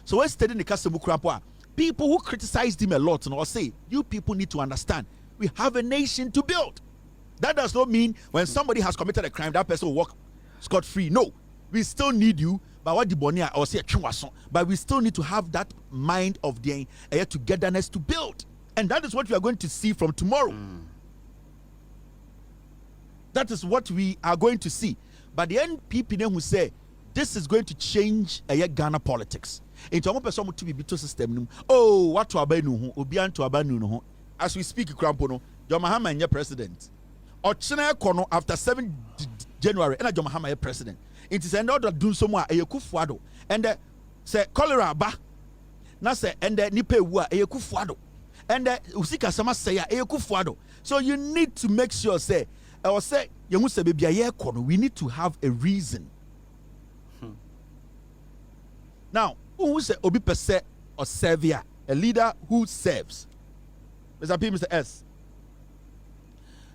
Speaker 3: So we're studying the Kasemu Krapwa. People who criticized him a lot and or say you people need to understand we have a nation to build. That does not mean when somebody has committed a crime that person will walk scot-free. No, we still need you. But what the Bonia or say but we still need to have that mind of the togetherness to build. And that is what we are going to see from tomorrow. That is what we are going to see. But the NPP who say this is going to change Ghana politics. Into one person to be bito system. Oh, what to abanu obian to abanu no. As we speak, Krampono, John Mahama is president. Or China Kono after 7 January, and John Mahama is president. It is another do somewhere a kufuado. And say cholera ba. Na say and nipe wa a kufuado. And usika sama say a kufuado. So you need to make sure say or say you must be a kono. We need to have a reason. Now, who say obi pese or servia, a leader who serves. Mr. P, Mr. S.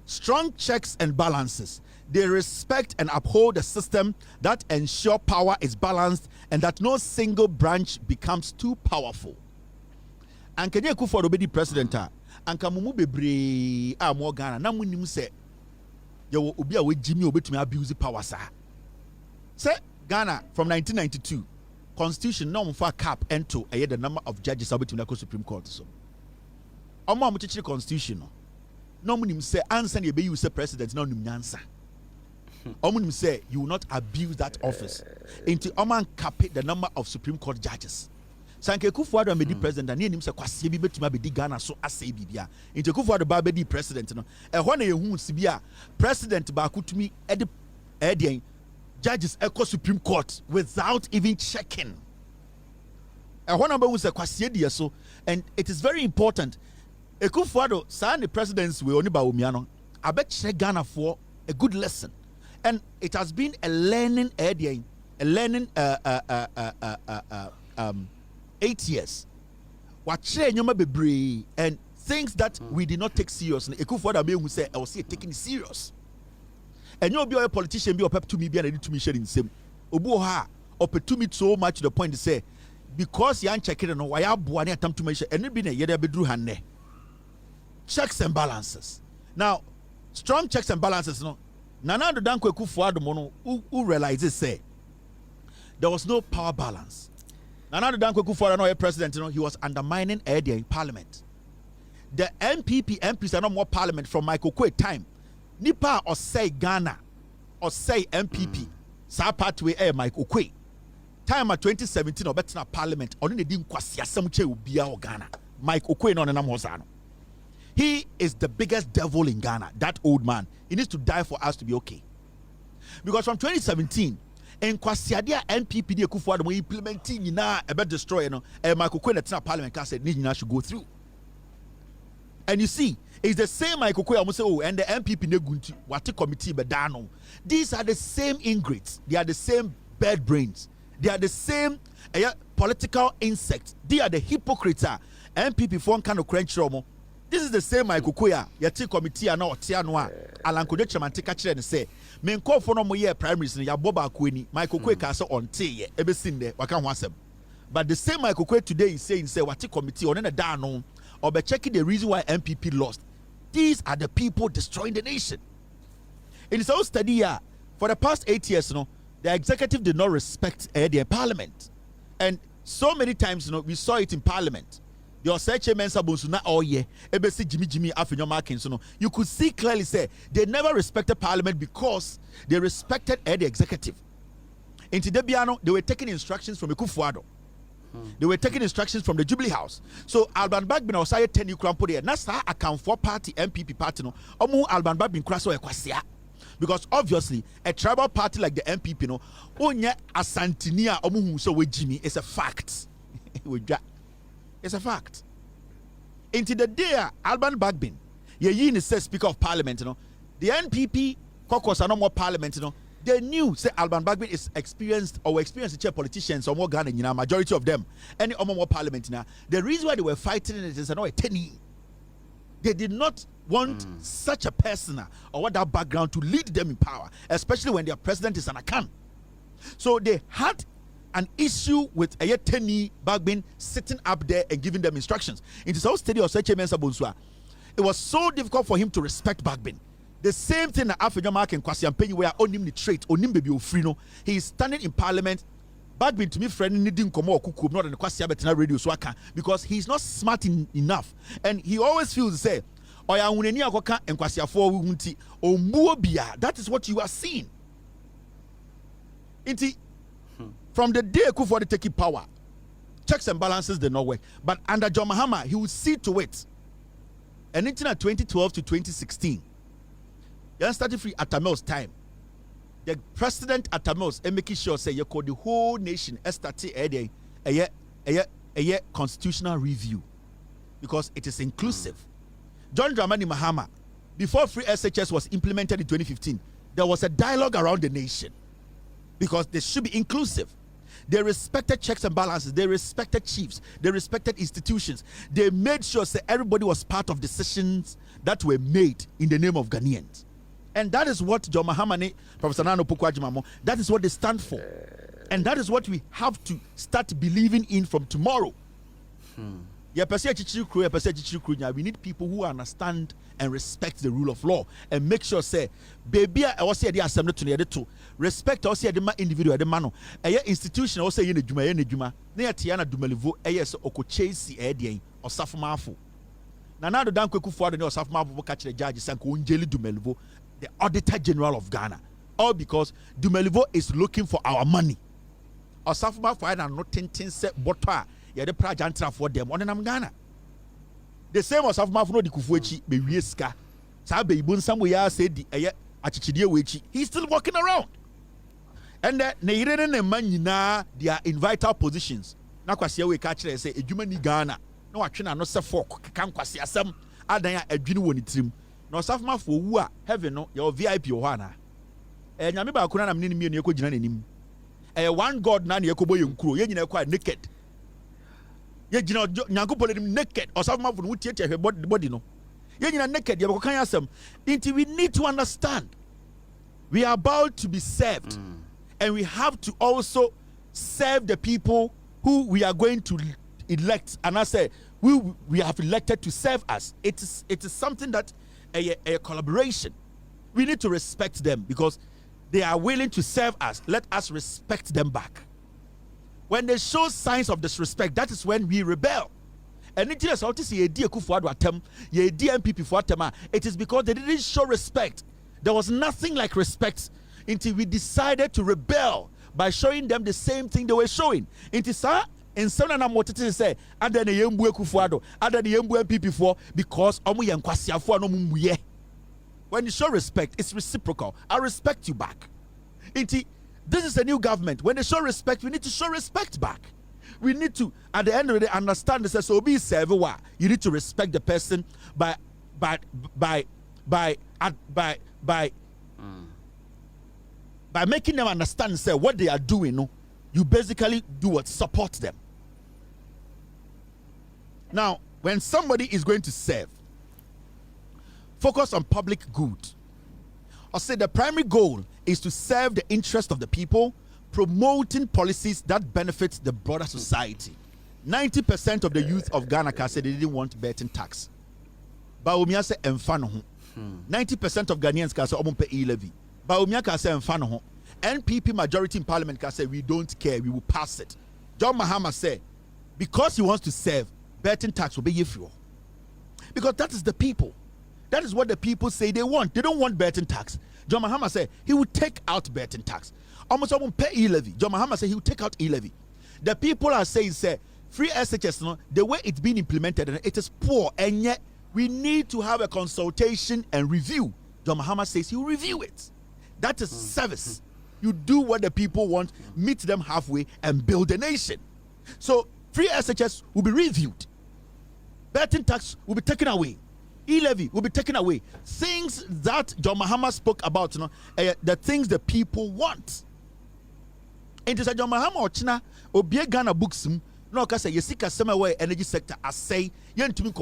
Speaker 3: Strong checks and balances. They respect and uphold a system that ensure power is balanced and that no single branch becomes too powerful. And can you for the president? And Kamumu bebre a more Ghana. Na munim say you will be a Jimmy obi to abuse the power, sir. Say Ghana from 1992 constitution no for cap into the number of judges to the Supreme Court. So. Omo amuchichi constitution no munim say answer ye be you say president no nim nyansa omo say you will not abuse that office into oman cap the number of Supreme Court judges sanke Kufuor am be president and nim say kwase bi betuma be di Ghana so asay bibia into Kufuor ba be president no e ho na ye hu sibia president ba kutumi edi judges echo Supreme Court without even checking e ho na ba hu say kwase di so. And it is very important. Ekufuado, sign the presidency we only ba umiano. I bet Ghana for a good lesson, and it has been a learning 8 years. Watch and things that we did not take seriously. Ekufuado be who say I was taking it serious. And you be a politician be up to me be and to me sharing same. Obu ha up to me so much to the point to say because you ain't checking no why abuane attempt to measure and be na yede bedru hanne. Checks and balances. Now, strong checks and balances. No, Nana Dankwe Kufuor mono who realizes say there was no power balance. Nana Dankwe Kufuor no president. He was undermining in parliament. The MPs are no more parliament from Michael Kwe time. Nipa or say Ghana or say MPP. Sa pathway Michael Kwe. Time at 2017 or better parliament. Only the kwasi asamche ubia o Ghana. Michael Kwe no nenam hosano. He is the biggest devil in Ghana, that old man. He needs to die for us to be okay. Because from 2017, in Kwasiadia MPP de Kufuor when implementing about destroy Michael Kwe at parliament said Nina should go through. And you see, it's the same Michael Kwe almost say, oh, and the MPP negunti what committee bedano. These are the same ingrates, they are the same bad brains, they are the same political insects, they are the hypocrites. MPP for kind of crunch romo. This is the same Michael Koya, Yati committee and not Tianoa, Alan Kojo Chairman take a chair and say, men call for no more year primaries in Yaboba Queenie, Michael Koya castle on tea, everything there, Wakan Wasem. But the same Michael Koya today is saying, say, what committee on a down or by checking the reason why MPP lost. These are the people destroying the nation. In his own study here, for the past 8 years, the executive did not respect their parliament. And so many times, we saw it in parliament. Your search na all year, Jimmy Afinyo Markins. You could see clearly say they never respected parliament because they respected the executive. In Tidebiano, they were taking instructions from Ekufuado. They were taking instructions from the Jubilee House. So Alban Bagbin was saying 10 Ukraine there. Nasa account for party MPP party Omu Alban Bagbin Kraso Ekwasia. Because obviously a tribal party like the MPP onye asantinia omu so we Jimmy is a fact. It's a fact. Into the day Alban Bagbin, ye says Speaker of Parliament, the NPP caucus are no more Parliament, they knew say Alban Bagbin is experienced chair politicians or more Ghana, majority of them, any more Parliament now. The reason why they were fighting it is a tenny. They did not want such a person or what that background to lead them in power, especially when their president is an Akan. So they had an issue with a Tenny Bagbin sitting up there and giving them instructions. In his own study of Seche Mensa Bonsua, it was so difficult for him to respect Bagbin. The same thing that African Mark and Kwasi Ampenyi were on him the trait, on him baby Ofrino. He is standing in parliament. Bagbin to me friend needing come or kuku not on the Kwasi Abetina radio so I can because he's not smart enough. And he always feels say, Oya uneni akoka and Kwasi Afo hunti ombuobia. That is what you are seeing. Inti from the day Kufuor taking power, checks and balances did not work. But under John Mahama, he will see to it. And in 2012 to 2016, you started free at Tamel's time. The president at Tamel's and making sure say you call the whole nation started a constitutional review because it is inclusive. John Dramani Mahama, before free SHS was implemented in 2015, there was a dialogue around the nation because they should be inclusive. They respected checks and balances. They respected chiefs. They respected institutions. They made sure that everybody was part of decisions that were made in the name of Ghanaians. And that is what John Mahama, Professor Nano Pukwa, that is what they stand for. And that is what we have to start believing in from tomorrow. We need people who understand and respect the rule of law and make sure say baby I was here the assembly to respect us here the individual the man institution also ye nedwuma na yetiana dumalivo yes okochesi edien osafomafo na do dan kwekufu ado ne osafomafo ka kire judge sanko onjeli dumalivo the auditor general of Ghana, all because dumalivo is looking for our money. Osafomafo na no tintin se botwa ye the prajantra for them on nam Ghana. The same as Afmafo no di kufuechi be wieska. Sa be ibun samwe ya say di eye achichidie wechi. He's still walking around. And na yire ne man nyina they are in vital positions. Na kwase we ka kire say edwuma ni Ghana. Na watwe na no se fork kan kwase asem adan a adwini woni tirim. Na Osafmafo wu a heaven no your VIP o hana. Nyame ba akuna na mne mienu ekogina nanim. One God na na yekobo yenkuro. Ye nyina kwa naked. Ye jina nyankopole naked or some of them tie her body no ye jina naked ye kan asem until we need to understand we are about to be served and we have to also serve the people who we are going to elect, and I say we have elected to serve us. It is something that a collaboration. We need to respect them because they are willing to serve us. Let us respect them back. When they show signs of disrespect, that is when we rebel. And it is it is because they didn't show respect. There was nothing like respect until we decided to rebel by showing them the same thing they were showing. It is in some of them say, other than the Yembu Kufuado, other than the Yembu MPP for because when you show respect, it's reciprocal. I respect you back. This is a new government. When they show respect, we need to show respect back. We need to, at the end of the day, understand this. So be server. You need to respect the person by making them understand. Say what they are doing. You basically do what support them. Now, when somebody is going to serve, focus on public good. I say the primary goal is to serve the interest of the people, promoting policies that benefit the broader society. 90% of the youth of Ghana said they didn't want betting tax. But Umia say enfano. 90% of Ghanaians can say omun pay e-levy. But Umia can say enfano. NPP majority in parliament can say we don't care, we will pass it. John Mahama said because he wants to serve, betting tax will be free. Because that is the people. That is what the people say they want. They don't want betting tax. John Mahama said he would take out betting tax. Almost someone pay e-levy. John Mahama said he would take out e-levy. The people are saying, say, free SHS, no, the way it's been implemented, it is poor. And yet, we need to have a consultation and review. John Mahama says he will review it. That is service. You do what the people want, meet them halfway, and build a nation. So, free SHS will be reviewed. Betting tax will be taken away. E-levy will be taken away. Things that John Mahama spoke about, the things the people want. And to say John Mahama or China or be Ghana books, no, because you see, away energy sector, I say, you need to be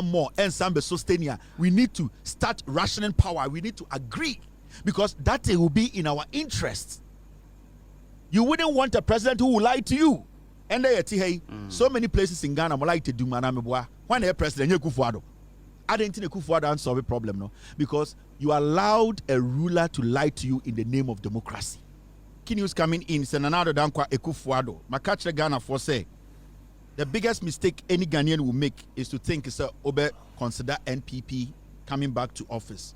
Speaker 3: more and some sustainia. We need to start rationing power. We need to agree because that will be in our interest. You wouldn't want a president who will lie to you. And hey, so many places in Ghana, like to do manameboa. When a president, you go I didn't think Kufuor solve a problem, no, because you allowed a ruler to lie to you in the name of democracy. Key news coming in, Senanado Dankwa Ekufuado. Makache Ghana for say the biggest mistake any Ghanaian will make is to think Obe consider NPP coming back to office.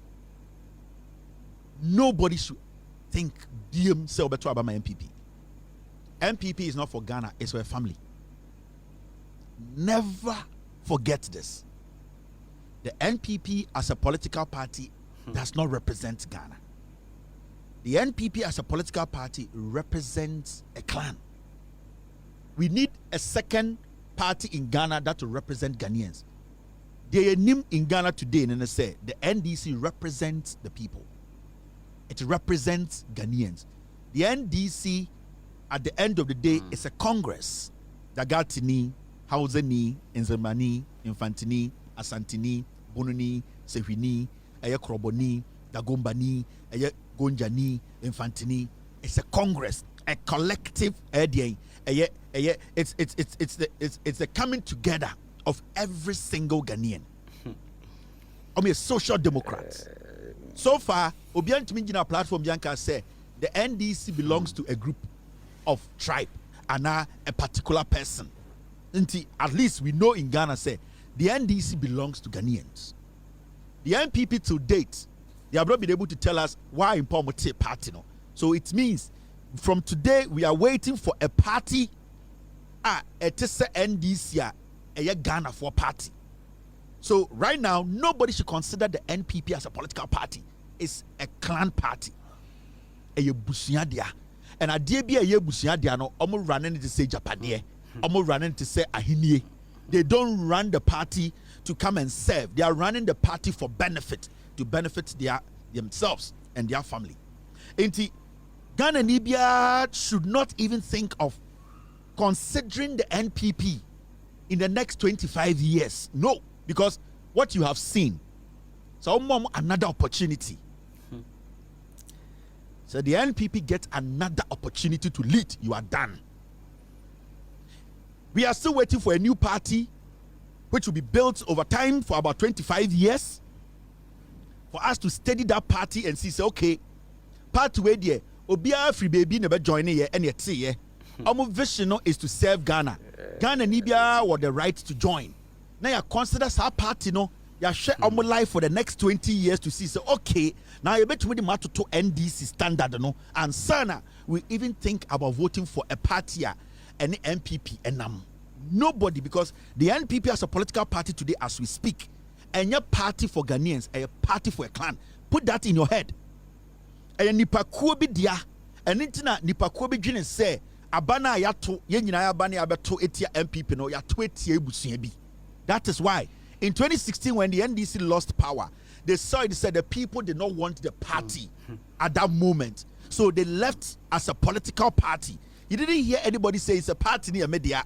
Speaker 3: Nobody should think DM say Obe to Abama NPP. NPP is not for Ghana, it's for a family. Never forget this. The NPP as a political party does not represent Ghana. The NPP as a political party represents a clan. We need a second party in Ghana that will represent Ghanaians. The name in Ghana today, and they say the NDC represents the people. It represents Ghanaians. The NDC, at the end of the day, is a Congress. Dagatini, Hauseni, Nzemani, Infantini, Asantini, Bononi, Sehwini, Eye Kroboni, Dagombani, Eye Gonjani, Infantini. It's a Congress, a collective idea. It's the coming together of every single Ghanaian. I'm a social democrat. So far, Obian Timingina platform Bianca say the NDC belongs to a group of tribe and a particular person. At least we know in Ghana say the NDC belongs to Ghanaians. The NPP to date, they have not been able to tell us why in Pomote party. No? So it means from today we are waiting for a party. It is a NDC, a Ghana for party. So right now, nobody should consider the NPP as a political party. It's a clan party. A Busiadia. And a dear be a Busiadia, no, almost running to say Japanie, almost running to say Ahinie. They don't run the party to come and serve. They are running the party for benefit, to benefit themselves and their family. And Ghana Nibia should not even think of considering the NPP in the next 25 years. No, because what you have seen, so another opportunity. So the NPP gets another opportunity to lead. You are done. We are still waiting for a new party which will be built over time for about 25 years for us to study that party and see, say, okay, part way there, Obia free baby never join here and yet see, our vision is to serve Ghana. Ghana Nibia were the right to join. Now you consider our party, no, you share our life for the next 20 years to see, say, okay, now you bet me the matter to NDC standard, no, and Sana, we even think about voting for a party and the NPP and nobody, because the NPP as a political party today as we speak, and your party for Ghanaians, a party for a clan. Put that in your head. And nipa kuobi dia, and intina nipa kuobi jine say abana yato yenyina abana abeto etia NPP no yato etia ebusuya bi. That is why in 2016 when the NDC lost power, they saw it, said the people did not want the party at that moment, so they left as a political party. You didn't hear anybody say it's a party near media.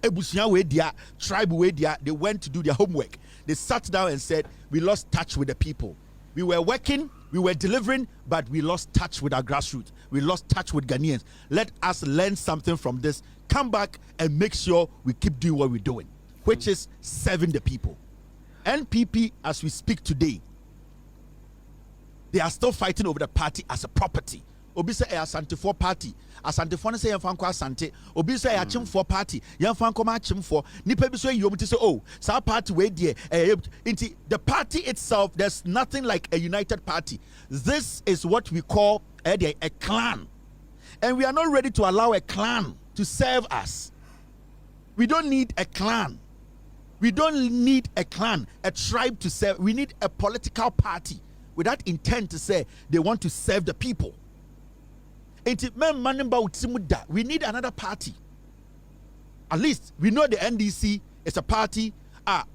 Speaker 3: ebusunya we dia, tribe we dia, they went to do their homework. They sat down and said, we lost touch with the people. We were working, we were delivering, but we lost touch with our grassroots. We lost touch with Ghanaians. Let us learn something from this. Come back and make sure we keep doing what we're doing, which is serving the people. NPP, as we speak today, they are still fighting over the party as a property. Obi say Asante for party. Asante for say Yanfanko Asante. Obi say Achim for party. Yanfanko ma Achim for. Nipa bi so yom to say oh, sa party we there. Into the party itself, there's nothing like a united party. This is what we call a clan, and we are not ready to allow a clan to serve us. We don't need a clan. We don't need a clan, a tribe to serve. We need a political party with that intent to say they want to serve the people. We need another party. At least we know the NDC is a party.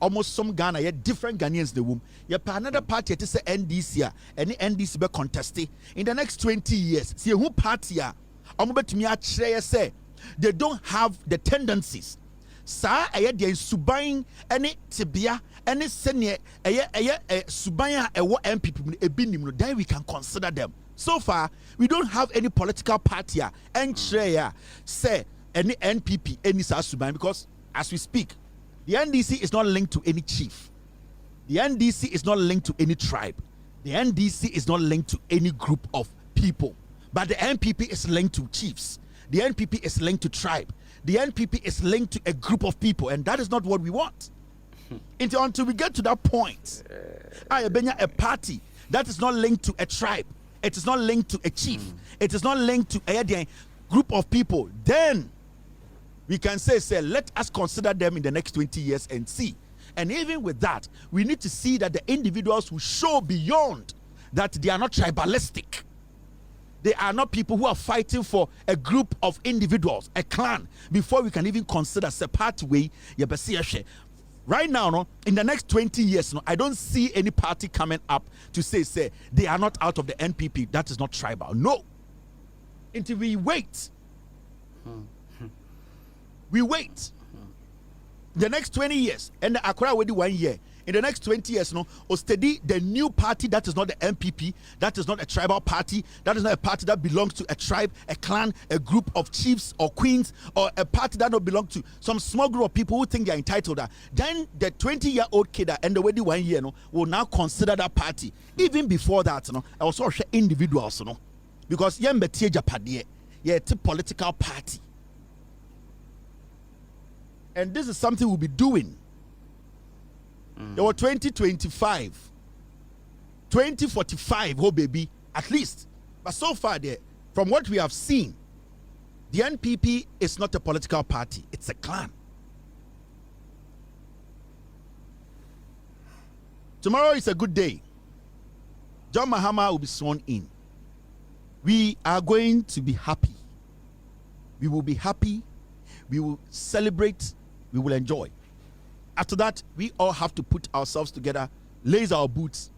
Speaker 3: Almost some Ghana, yet different Ghanaians the womb. Yet another party to say NDC, any NDC be contested in the next 20 years. See who party say they don't have the tendencies. Sa de subain any tibia any senior subaya ewo MPP ebinim, then we can consider them. So far, we don't have any political party and say any NPP, any Suban, because as we speak, the NDC is not linked to any chief. The NDC is not linked to any tribe. The NDC is not linked to any group of people. But the NPP is linked to chiefs. The NPP is linked to tribe. The NPP is linked to a group of people, and that is not what we want. Until we get to that point, a party that is not linked to a tribe, it is not linked to a chief, it is not linked to a group of people, then we can say let us consider them in the next 20 years and see. And even with that, we need to see that the individuals will show beyond that they are not tribalistic. They are not people who are fighting for a group of individuals, a clan, before we can even consider separate way. Right now, no, in the next 20 years, no, I don't see any party coming up to say they are not out of the NPP. That is not tribal. No. Until we wait. We wait. The next 20 years, and the Accra already 1 year. In the next 20 years, no, or steady the new party that is not the NPP, that is not a tribal party, that is not a party that belongs to a tribe, a clan, a group of chiefs or queens, or a party that don't belong to some small group of people who think they are entitled. Then the 20-year-old kid and the already 1 year, no, will now consider that party. Even before that, no, I also share individuals, no, because yeah, it's a political party, and this is something we'll be doing. There were 2025, 2045, oh baby, at least. But so far, there, from what we have seen, the NPP is not a political party, it's a clan. Tomorrow is a good day. John Mahama will be sworn in. We are going to be happy. We will be happy. We will celebrate. We will enjoy. After that, we all have to put ourselves together, lace our boots,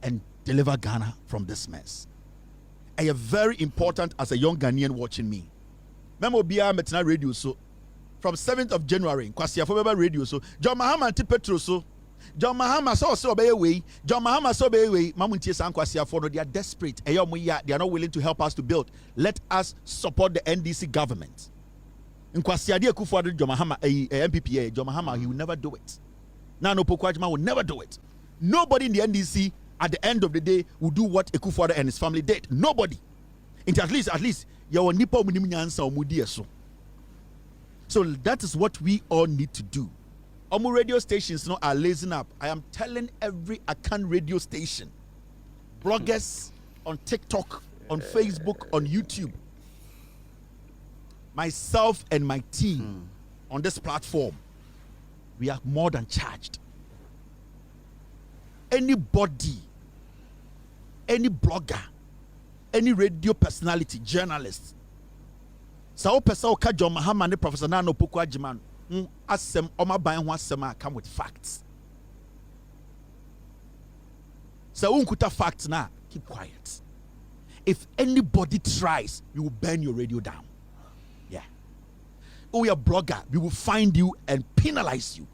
Speaker 3: and deliver Ghana from this mess. I am very important as a young Ghanaian watching me. Memo Bia Metina Radio so from 7th of January, Kwasia Fobeba Radio so John Mahama anti Petro so John Mahama so obey way. John Mahama so obey way. Mamuntie San Kwasia for no, they are desperate. They are not willing to help us to build. Let us support the NDC government. In Kwasiade Kufuor John Mahama MPP John Mahama, he will never do it. Nano Pokwajima will never do it. Nobody in the NDC at the end of the day will do what Kufuor and his family did. Nobody. At least your nipa munimnyansa omudi so. So that is what we all need to do. Omu radio stations are lazing up. I am telling every Akan radio station, bloggers on TikTok, on Facebook, on YouTube, myself and my team on this platform, we are more than charged. Anybody, any blogger, any radio personality, journalist, Sao Pesa Oka John Mahama and Professor Nano Pokwajima, asem Oma Bayan come with facts. So unkuta facts now, keep quiet. If anybody tries, you will burn your radio down. a blogger, we will find you and penalize you.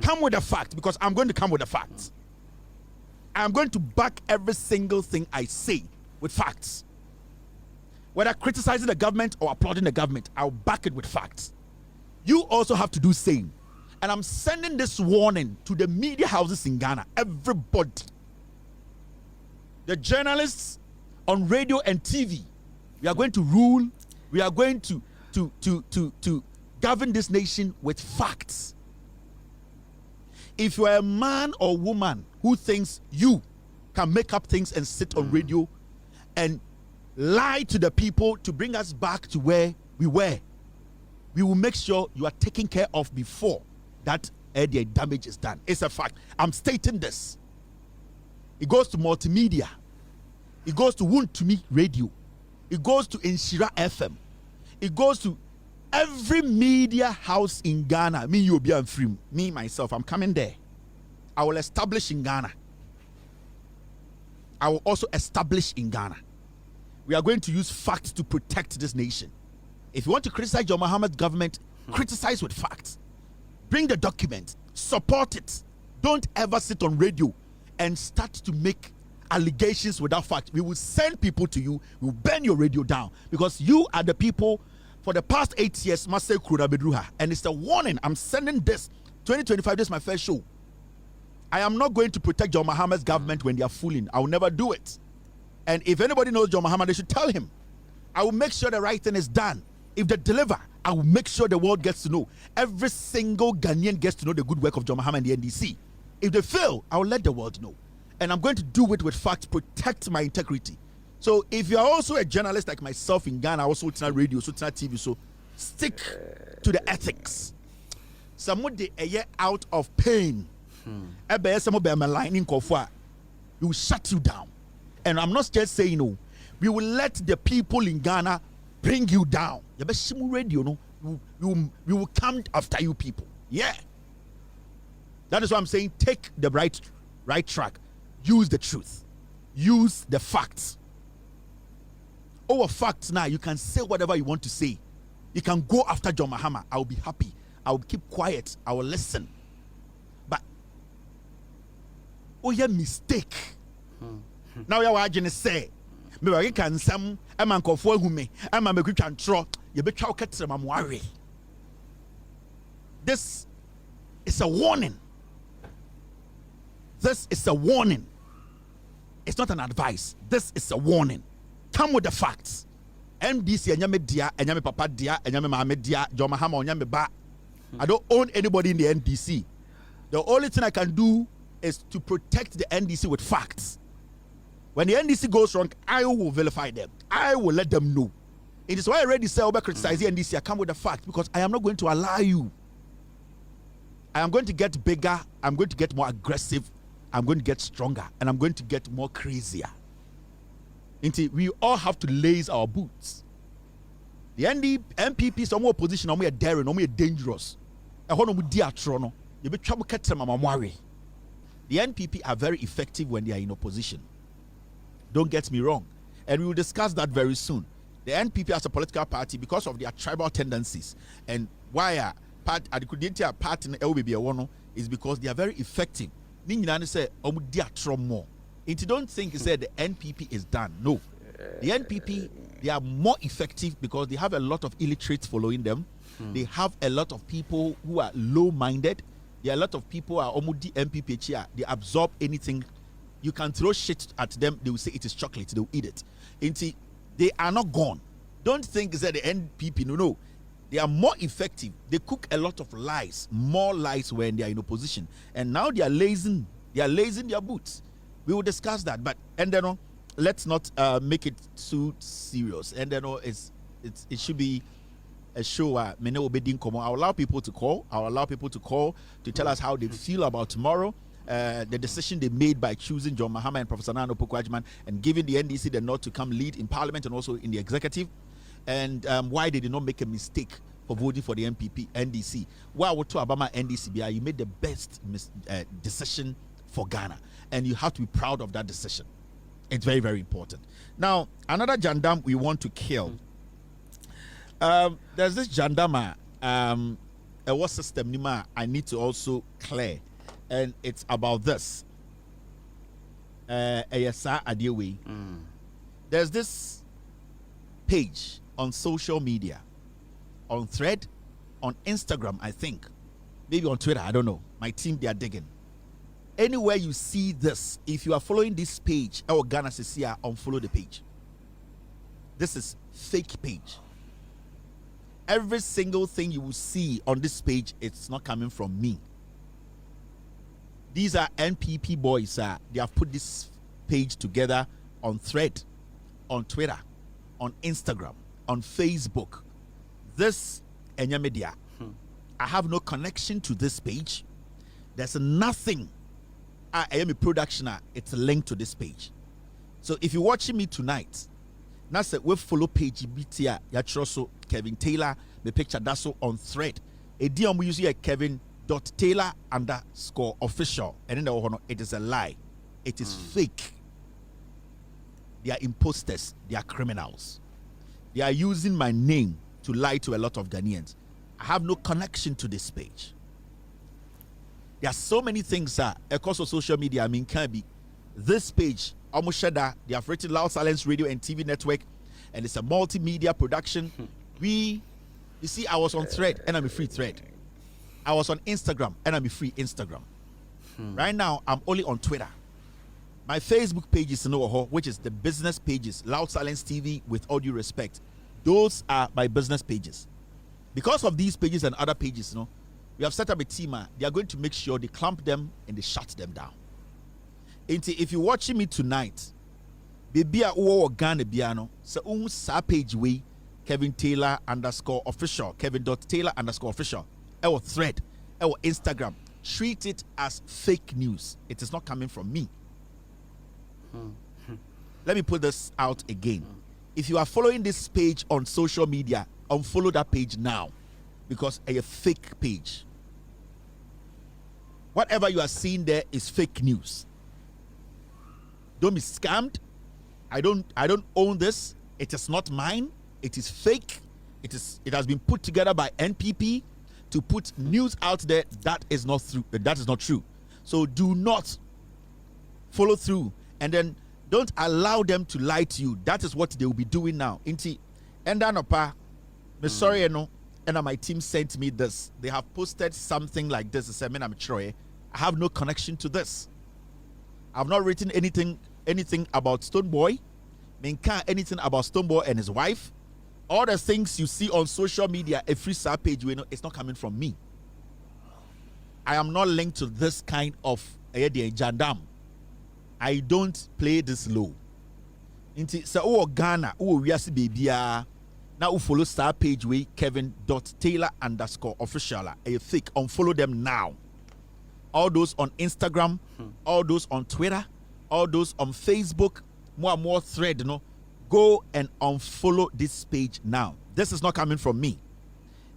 Speaker 3: Come with a fact, because I'm going to come with a fact. I'm going to back every single thing I say with facts. Whether criticizing the government or applauding the government, I'll back it with facts. You also have to do same. And I'm sending this warning to the media houses in Ghana, everybody. The journalists on radio and TV, we are going to rule, we are going to govern this nation with facts. If you are a man or woman who thinks you can make up things and sit on radio and lie to the people to bring us back to where we were, we will make sure you are taken care of before that the damage is done. It's a fact. I'm stating this. It goes to multimedia. It goes to Wound to Me Radio. It goes to Inshira FM. It goes to every media house in Ghana. Me, you'll be free. Me, myself, I'm coming there. I will establish in Ghana. I will also establish in Ghana. We are going to use facts to protect this nation. If you want to criticize John Mahama's government, criticize with facts. Bring the document. Support it. Don't ever sit on radio and start to make allegations without facts. We will send people to you. We will burn your radio down because you are the people. For the past 8 years, Masay Kruna Bedruha, and it's a warning. I'm sending this 2025. This is my first show. I am not going to protect John Mahama's government when they are fooling. I will never do it. And if anybody knows John Mahama, they should tell him. I will make sure the right thing is done. If they deliver, I will make sure the world gets to know. Every single Ghanaian gets to know the good work of John Mahama and the NDC. If they fail, I will let the world know. And I'm going to do it with facts, protect my integrity. So if you are also a journalist like myself in Ghana, also it's not radio, so it's not TV, so stick to the ethics. Somebody a year out of pain, we will shut you down. And I'm not just saying no. We will let the people in Ghana bring you down. Radio, we will come after you people. Yeah. That is why I'm saying take the right track. Use the truth. Use the facts. Over facts now, you can say whatever you want to say. You can go after John Mahama. I will be happy. I will keep quiet. I will listen. But your mistake. Now you are going to say, me can some a man called for whom I'm a good control. You be chow cat some worry. This is a warning. This is a warning. It's not an advice. This is a warning. Come with the facts. MDC and Yame Dia and Yame Papa Dia and Yame Mahame Dia, John Mahama and Yame Ba. I don't own anybody in the NDC. The only thing I can do is to protect the NDC with facts. When the NDC goes wrong, I will vilify them. I will let them know. It is why I already said about criticizing NDC. I come with the fact because I am not going to allow you. I am going to get bigger. I'm going to get more aggressive. I'm going to get stronger. And I'm going to get more crazier. We all have to lace our boots. The MPP, some more opposition, some more daring, some more dangerous. The NPP are very effective when they are in opposition. Don't get me wrong. And we will discuss that very soon. The NPP as a political party, because of their tribal tendencies, and why party in LBB is because they are very effective. If you don't think the NPP is done, no. The NPP, they are more effective because they have a lot of illiterates following them. They have a lot of people who are low-minded. There are a lot of people who are almost MPP here. They absorb anything. You can throw shit at them, they will say it is chocolate, they will eat it. They are not gone. Don't think that the NPP, no. They are more effective. They cook a lot of lies, more lies when they are in opposition. And now they are lazing their boots. We will discuss that, but let's not make it too serious. And it should be a show where I'll allow people to call. To tell us how they feel about tomorrow. The decision they made by choosing John Mahama and Professor Nana Opoku-Agyeman and giving the NDC the nod to come lead in Parliament and also in the executive, and why they did not make a mistake for voting for the NDC. Why to Obama NDC? You made the best decision for Ghana, and you have to be proud of that decision. It's very, very important. Now, another jandam we want to kill. There's this jandama a what system nima I need to also clear, and it's about this. There's this page on social media, on Thread, on Instagram, I think, maybe on Twitter, I don't know. My team, they are digging. Anywhere you see this, if you are following this page, our Ghana says here, unfollow the page. This is fake page. Every single thing you will see on this page, it's not coming from me. These are NPP boys. They have put this page together on Thread, on Twitter, on Instagram, on Facebook. This Enya Media. I have no connection to this page. There's nothing. I am a production. It's linked to this page. So if you're watching me tonight, now say we follow page BTR. Yatroso Kevin Taylor. The picture that's so on Thread. A DM we use here Kevin.Taylor_official. And then it is a lie. It is fake. They are imposters. They are criminals. They are using my name to lie to a lot of Ghanaians. I have no connection to this page. There are so many things across social media. I mean, can be this page. Almost Shada, they have written Loud Silence Radio and TV Network, and it's a multimedia production. You see, I was on Thread and I'm a free Thread. I was on Instagram and I'm a free Instagram. Right now, I'm only on Twitter. My Facebook page is which is the business pages, Loud Silence TV, with all due respect. Those are my business pages. Because of these pages and other pages, we have set up a team. They are going to make sure they clamp them and they shut them down. If you're watching me tonight, baby, Ghana piano, so sa page way, Kevin_official, Kevin.Taylor_official, our Thread, our Instagram. Treat it as fake news. It is not coming from me. Let me put this out again. If you are following this page on social media, unfollow that page now, because a fake page. Whatever you are seeing there is fake news. Don't be scammed. I don't own this. It is not mine. It is fake. It has been put together by NPP to put news out there that is not true. That is not true. So do not follow through, and then don't allow them to lie to you. That is what they will be doing now. Inti Endanopa, sorry, and my team sent me this. They have posted something like this. I have no connection to this. I've not written anything about Stoneboy. Anything about Stoneboy and his wife. All the things you see on social media, a free sub page, it's not coming from me. I am not linked to this kind of jandam. I don't play this low. So Ghana, we are baby. Now follow star page way Kevin.Taylor_official. A fake. Unfollow them now. All those on Instagram, all those on Twitter, all those on Facebook, more Thread, go and unfollow this page now. This is not coming from me.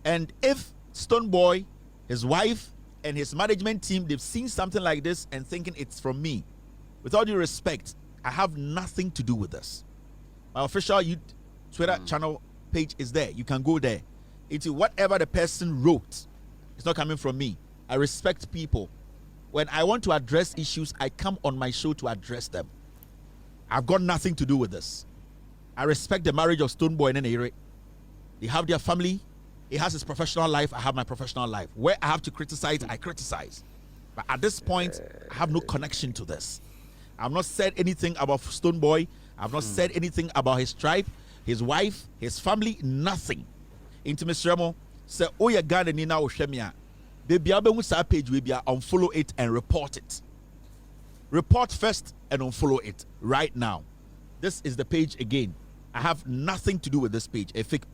Speaker 3: And if Stoneboy, his wife, and his management team, they've seen something like this and thinking it's from me, with all due respect, I have nothing to do with this. My official Twitter channel page is there. You can go there. Into whatever the person wrote, it's not coming from me. I respect people. When I want to address issues, I come on my show to address them. I've got nothing to do with this. I respect the marriage of Stoneboy and Nene. They have their family. He has his professional life. I have my professional life. Where I have to criticize, I criticize. But at this point, I have no connection to this. I've not said anything about Stoneboy. I've not said anything about his tribe, his wife, his family, nothing. Into Mr. Remo, say, oh, you're Ghana Nina Oshemia. Baby, I'll be page, we be unfollow it and report it. Report first and unfollow it right now. This is the page again. I have nothing to do with this page. A fake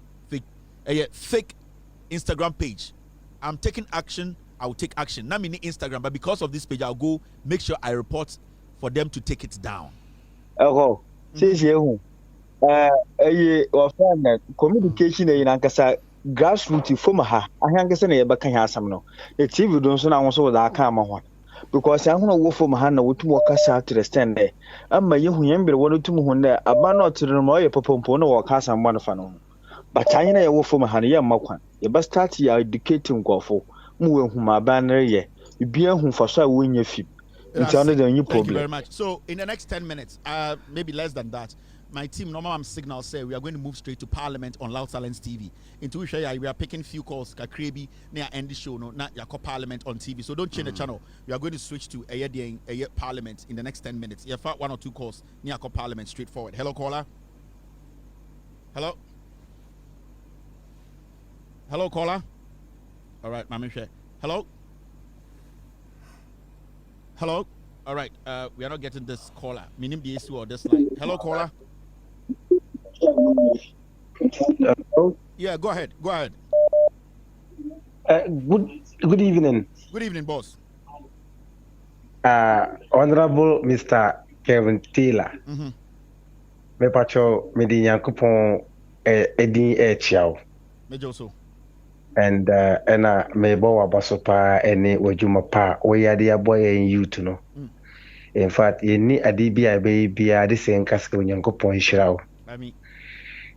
Speaker 3: Instagram page. I'm taking action. I will take action. Not mini Instagram, but because of this page, I'll go make sure I report for them to take it down.
Speaker 4: Oh, communication in Ankasa grassroots from her. I hankasa never can have some no. The TV don't so now so that come on. Because I'm going to work from Hannah with two workers out to the stand there. I'm my young member 1 or 2 there. A banner to the Moya Popompono or Casa and one of but I know you for Mahana Makwan. You best start your educating go for Mu Huma banner ye. You be a whom for so win your feet. It's another new problem.
Speaker 3: Thank you very much. So, in the next 10 minutes, maybe less than that, my team, normal signal say we are going to move straight to Parliament on Loud Silence TV. Into which we are picking few calls, Kakrebi, near end the show, no, not Yako Parliament on TV. So don't change the channel. We are going to switch to a year Parliament in the next 10 minutes. You have 1 or 2 calls near Yako Parliament straightforward. Hello, caller. Hello. Hello, caller. All right, Mami Share. Hello. Hello. All right. We are not getting this caller. Minim the issue or this line. Hello, caller.
Speaker 5: Hello?
Speaker 3: Yeah, go ahead. Go ahead.
Speaker 5: Good evening.
Speaker 3: Good evening, boss.
Speaker 5: Honorable Mr. Kevin Taylor. Me pacho me di Yankupon edin chiao.
Speaker 3: Me joso.
Speaker 5: And me bo wabasopa ene wajuma pa we yade aboy en youth no. In fact, ye ni adibia be ade sen kaske Yankupon shirao.
Speaker 3: Ami.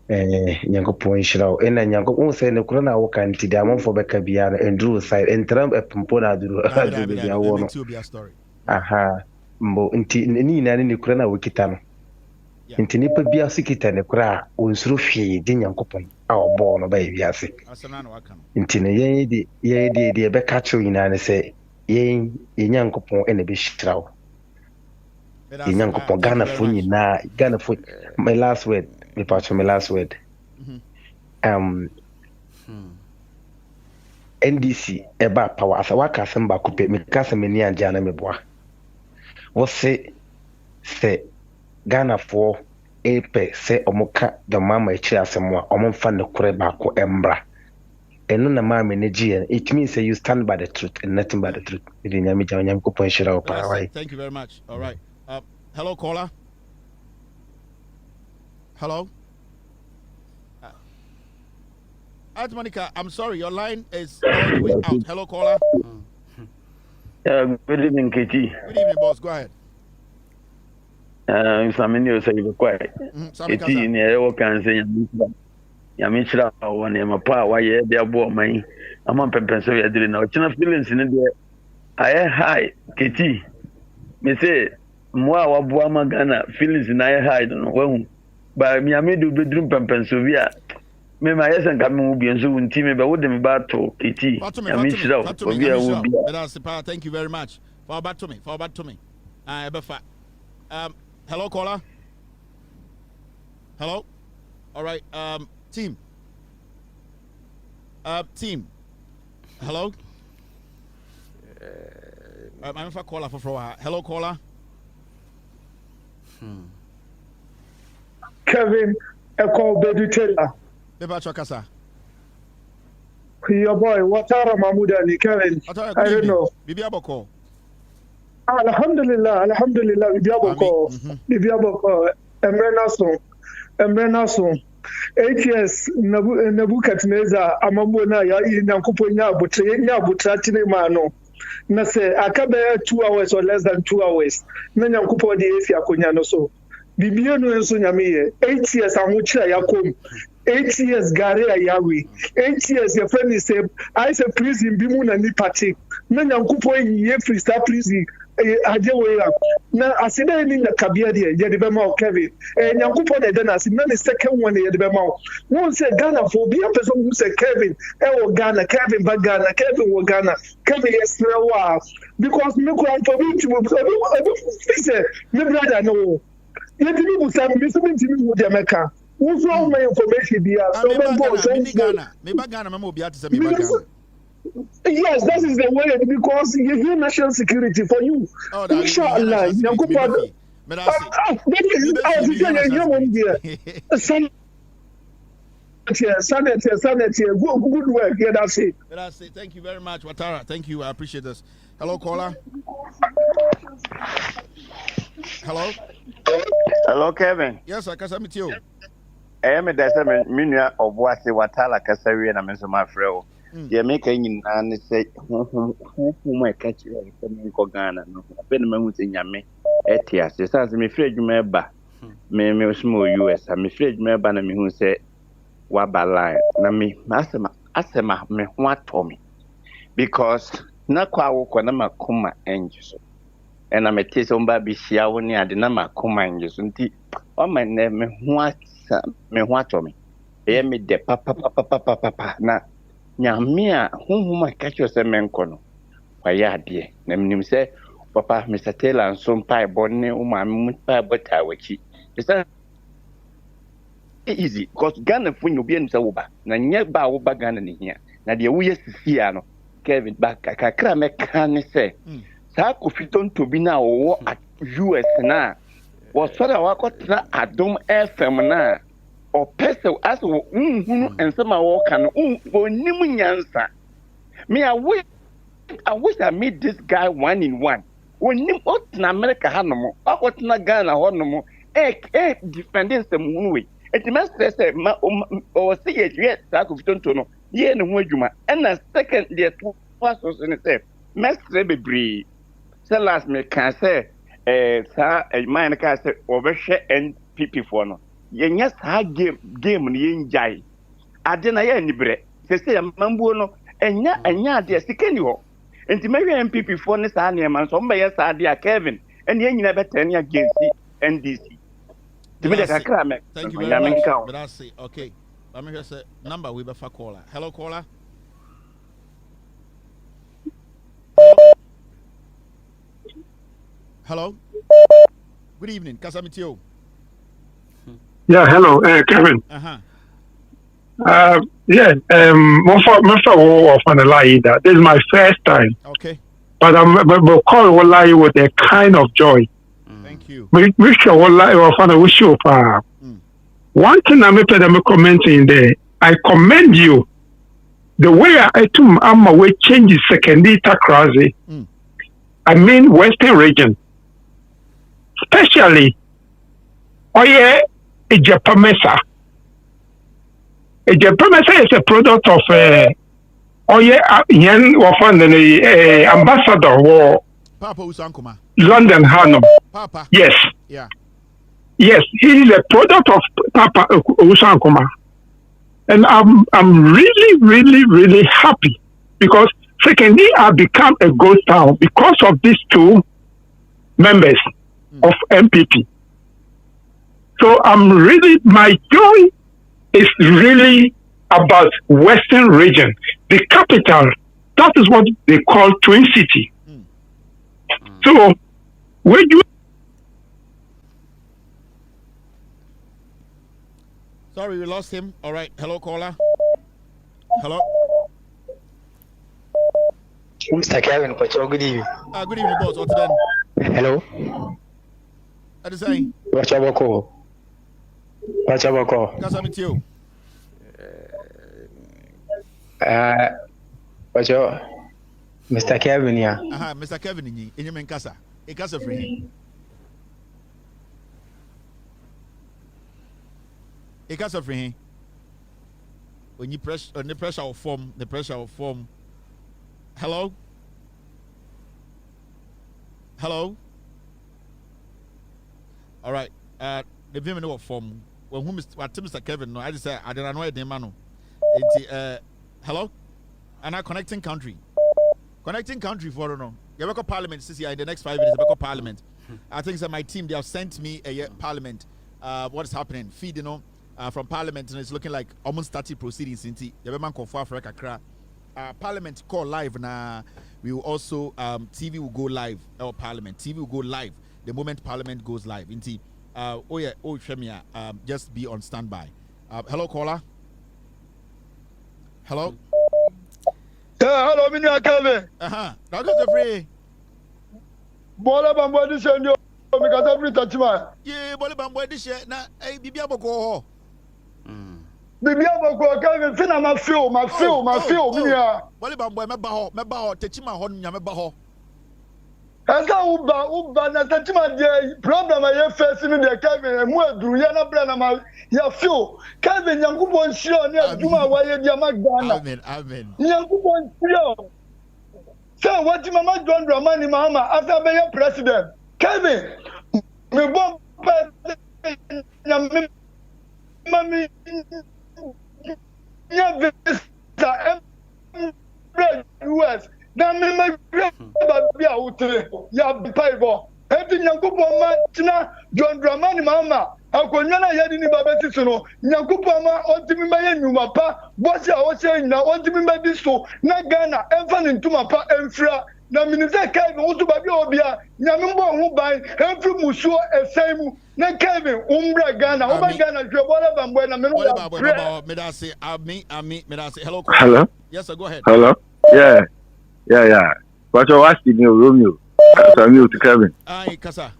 Speaker 5: Yankupon shirao. Ena Yankupon se ne kuro na wo kan ti da mon fo beka bia no endru side entram epompo duru bia wo no. Aha. Mbo nti ni na ni kuro na wo kita no. Nti nipa bia sikita ne kura onsuru hwe de Yankopon a obo no ba wiase nti ne ye de be ka chew nyina ne se ye Yankopon ene be shitrawo ye Yankopon Ghana fo my last word NDC eba power asa waka samba kupe me kasa me ni anja na me boa wo se Ghana for epe se omuka the mama echi asemo omfa ne kure baako embra eno na mama ne gie it means say you stand by the truth and nothing but the truth idi nyame ja nyame ko pon shira opara wai.
Speaker 3: Thank you very much. All right, hello caller. Hello. Monica, I'm sorry, your line is all the way out. Hello caller.
Speaker 6: Good evening, KT.
Speaker 3: Good evening, boss. Go ahead.
Speaker 6: Samini say be quiet. Eti ni e wo kan say Yamichira won e mapa wa ye de abo man. Ama pempen so ye dire na o china feelings ni de aye high KT. Me say mo a wa bo ama Ghana feelings na aye high no wahu. Ba mi amedu bedrum pempen so via me ma yesen ka me mu bi enso wunti me be wo de me ba to KT. Yamichira obi a wo bi.
Speaker 3: Thank you very much. For back to me. Ebefa. Hello, caller. Hello. All right. Team. Team. Hello. I'm for caller for hello, caller.
Speaker 7: Kevin, Echo Bedu Taylor.
Speaker 3: Beba Chakasa.
Speaker 7: Your boy, Watara Mahmoudani, Kevin. I don't know.
Speaker 3: Bibi Aboko.
Speaker 7: Alhamdulillah, Bibiaboko, Emrenason, 8 years, Nebuchadnezzar, Amabona, Yankuponya, Butrati Mano. Nase, Akabe 2 hours or less than 2 hours. Nanyankupo de Efia Kunyano so. Bibiano and Sunyami, 8 years, Amucha Yakum. 8 years, Gare Ayawi. 8 years, your friend is I say prison, Bimuna Nipati. Nanyankupo ye freestyle prison. Ajewe na asida ni na kabia de ye de be ma Kevin nyankopo de na asida na second one ye de be ma won say Ghana for be person who say Kevin wo Ghana Kevin ba Ghana Kevin wo Ghana Kevin yes wa because me ko am for me to say me brother no ye de me say me so me wo de meka wo so my information dia so
Speaker 3: me ba Ghana me obi ati say me ba Ghana.
Speaker 7: Yes, that is the way because you give national security for you. Inshallah, Sanity, good work. Yeah, that's it.
Speaker 3: That's it. Thank you very much, Watara. Thank you. I appreciate this. Hello, caller. Hello.
Speaker 6: Hello, Kevin.
Speaker 3: Yes, I can submit you.
Speaker 6: I am a desert minua of what Watala Casaria and Mr. Mafreo. Yeah, make a and say, who might catch you in Ghana? No, I've been a in Yame. Etias, it sounds me afraid you may ba. May small US. I'm afraid me ban me who say, wabala na me asema me ho atomi because na kwa wo na makoma enje so ena mete so mba bi hia wo ne ade na makoma enje so nti o ma ne me ho atomi e me de papa na nyame a honhom a ka kyo se menko no kwa ya ade na mnim se papa Mr. Taylor nso mpa ebonne o ma me mpa bota wachi easy because Ghana fu nyobi enu se wo ba na nye ba wo ba Ghana ne hia na de wo yesisi ano Kevin back kakra me kan ne se sa kofiton to bi na wo at US na wo so da wakotena Adom FM na o pese as wo nhunu ensema wo kan onim nyansa me I wish I meet this guy 1-on-1 onim otna America hanom akotena Ghana honom defending some hunu eti mestre say o see ye sa kofiton to no ye ne ho adwuma na second dey to so ne say mestre bebre say last me can say sa man can say overshare NPP for no yenya sa game ni yenjai ade na ye nibre say mambuo no enya ade sikani ho enti mewe NPP for ne sa na man so mbe ye sa ade a Kevin ene nyina betani against NDC
Speaker 3: thank you very much but I say okay let me just say number we befa caller hello caller. Hello. Good evening, Kasamitio.
Speaker 8: Yeah, hello, Kevin. Yeah, this is my first time.
Speaker 3: Okay.
Speaker 8: But I'm call Wallahi with a kind of joy.
Speaker 3: Thank you.
Speaker 8: Wish you Wallahi wish you one thing I'm commenting there. I commend you. The way I'm away changes secondary takrazi. I mean Western region. Especially Oye Ejapamesa. Ejapamesa is a product of Oye Yen Wafan ambassador or
Speaker 3: Papa Usankuma.
Speaker 8: London Hanum.
Speaker 3: Papa.
Speaker 8: Yes.
Speaker 3: Yeah.
Speaker 8: Yes, he is a product of Papa Usankuma. And I'm really happy because secondly I become a ghost town because of these two members of MPP. So my joy is really about Western region. The capital, that is what they call Twin City. So, where you...
Speaker 3: Sorry, we lost him. All right. Hello, caller. Hello.
Speaker 9: Mr. Kevin, good evening.
Speaker 3: Good evening, boss. What's then?
Speaker 9: Hello.
Speaker 3: What is saying?
Speaker 9: What's your call?
Speaker 3: Kasamitio.
Speaker 9: What's your Mr. Kevin? Yeah.
Speaker 3: Mr. Kevin, in your main casa. A casa free. A casa free. When you press on the pressure of form, Hello? Hello? All right. The women of form. When who Mr. Kevin, no, I just say I don't know the man. Hello? And I connecting country for no. You have a parliament this year in the next 5 minutes. You have parliament. I think that my team they have sent me a parliament. What is happening? Feed from parliament and it's looking like almost 30 proceedings. You have a man called for Africa. Parliament call live now. We will also TV will go live. Our parliament TV will go live the moment parliament goes live. Shemia, just be on standby. Hello, caller. Hello.
Speaker 10: Hello, Minya Kevin.
Speaker 3: Now go to free.
Speaker 10: Bola bambo di send you because every touchman.
Speaker 3: Yeah, bola bambo di share na bibi aboko.
Speaker 10: Bibi aboko Kevin fina ma feel Minya.
Speaker 3: Bola bambo me ba ho techima ho nya me ba ho.
Speaker 10: Asa uba na touchman dey problem I face in the Kevin mu aduru ya na bra na ma ya feel Kevin Yankubon shiro ni aduma wa ye dia magana.
Speaker 3: Amen.
Speaker 10: Yankubon shiro. So what Mama John Dramani Mahama after being president? Kevin, me bomb nya visa US na me ma ba bia wotere ya paibo enti nyankopon ma tina John Dramani Mahama akonya na yedi ni babeti so no nyankopon ma ontimi ma ye nyuma pa bosi a wo se nyina ontimi ma di so na Ghana emfa ne ntuma pa emfira na minise Kevin wo so ba bia obia nyame mbo ho ban emfiri musuo esaimu na Kevin umbra Ghana wo ba Ghana hwe bola bambo na me no
Speaker 3: Bola me da say me da say hello. Yes sir, go ahead.
Speaker 6: Hello. Yeah. But what's the new Romeo? Samuel to Kevin.
Speaker 3: Aye, Kasa.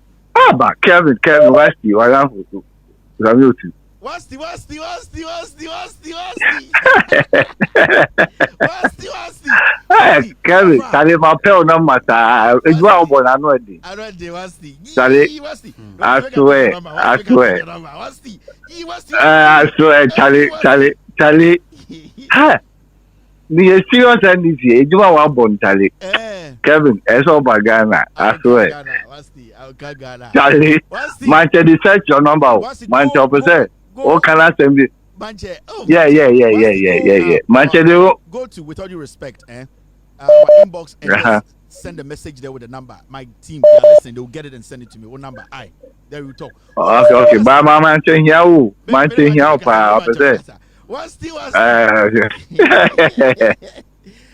Speaker 6: But Kevin, what's the Samuel to?
Speaker 3: What's the
Speaker 6: Kevin, tell him my pal number. It's one more than one day.
Speaker 3: I don't know what's the.
Speaker 6: I swear. Charlie. Ha. The serious and this year, you are one born, Charlie. Kevin, it's all by Ghana. I swear. Charlie, Manchester, search your number. Manchester, what can I send you? Yeah. Manchester,
Speaker 3: go to, with all due respect, my inbox and just send a message there with the number. My team, they are listening. They will get it and send it to me. What number? There we talk.
Speaker 6: Okay. Bye, Manchester here. Manchester here,
Speaker 3: What's the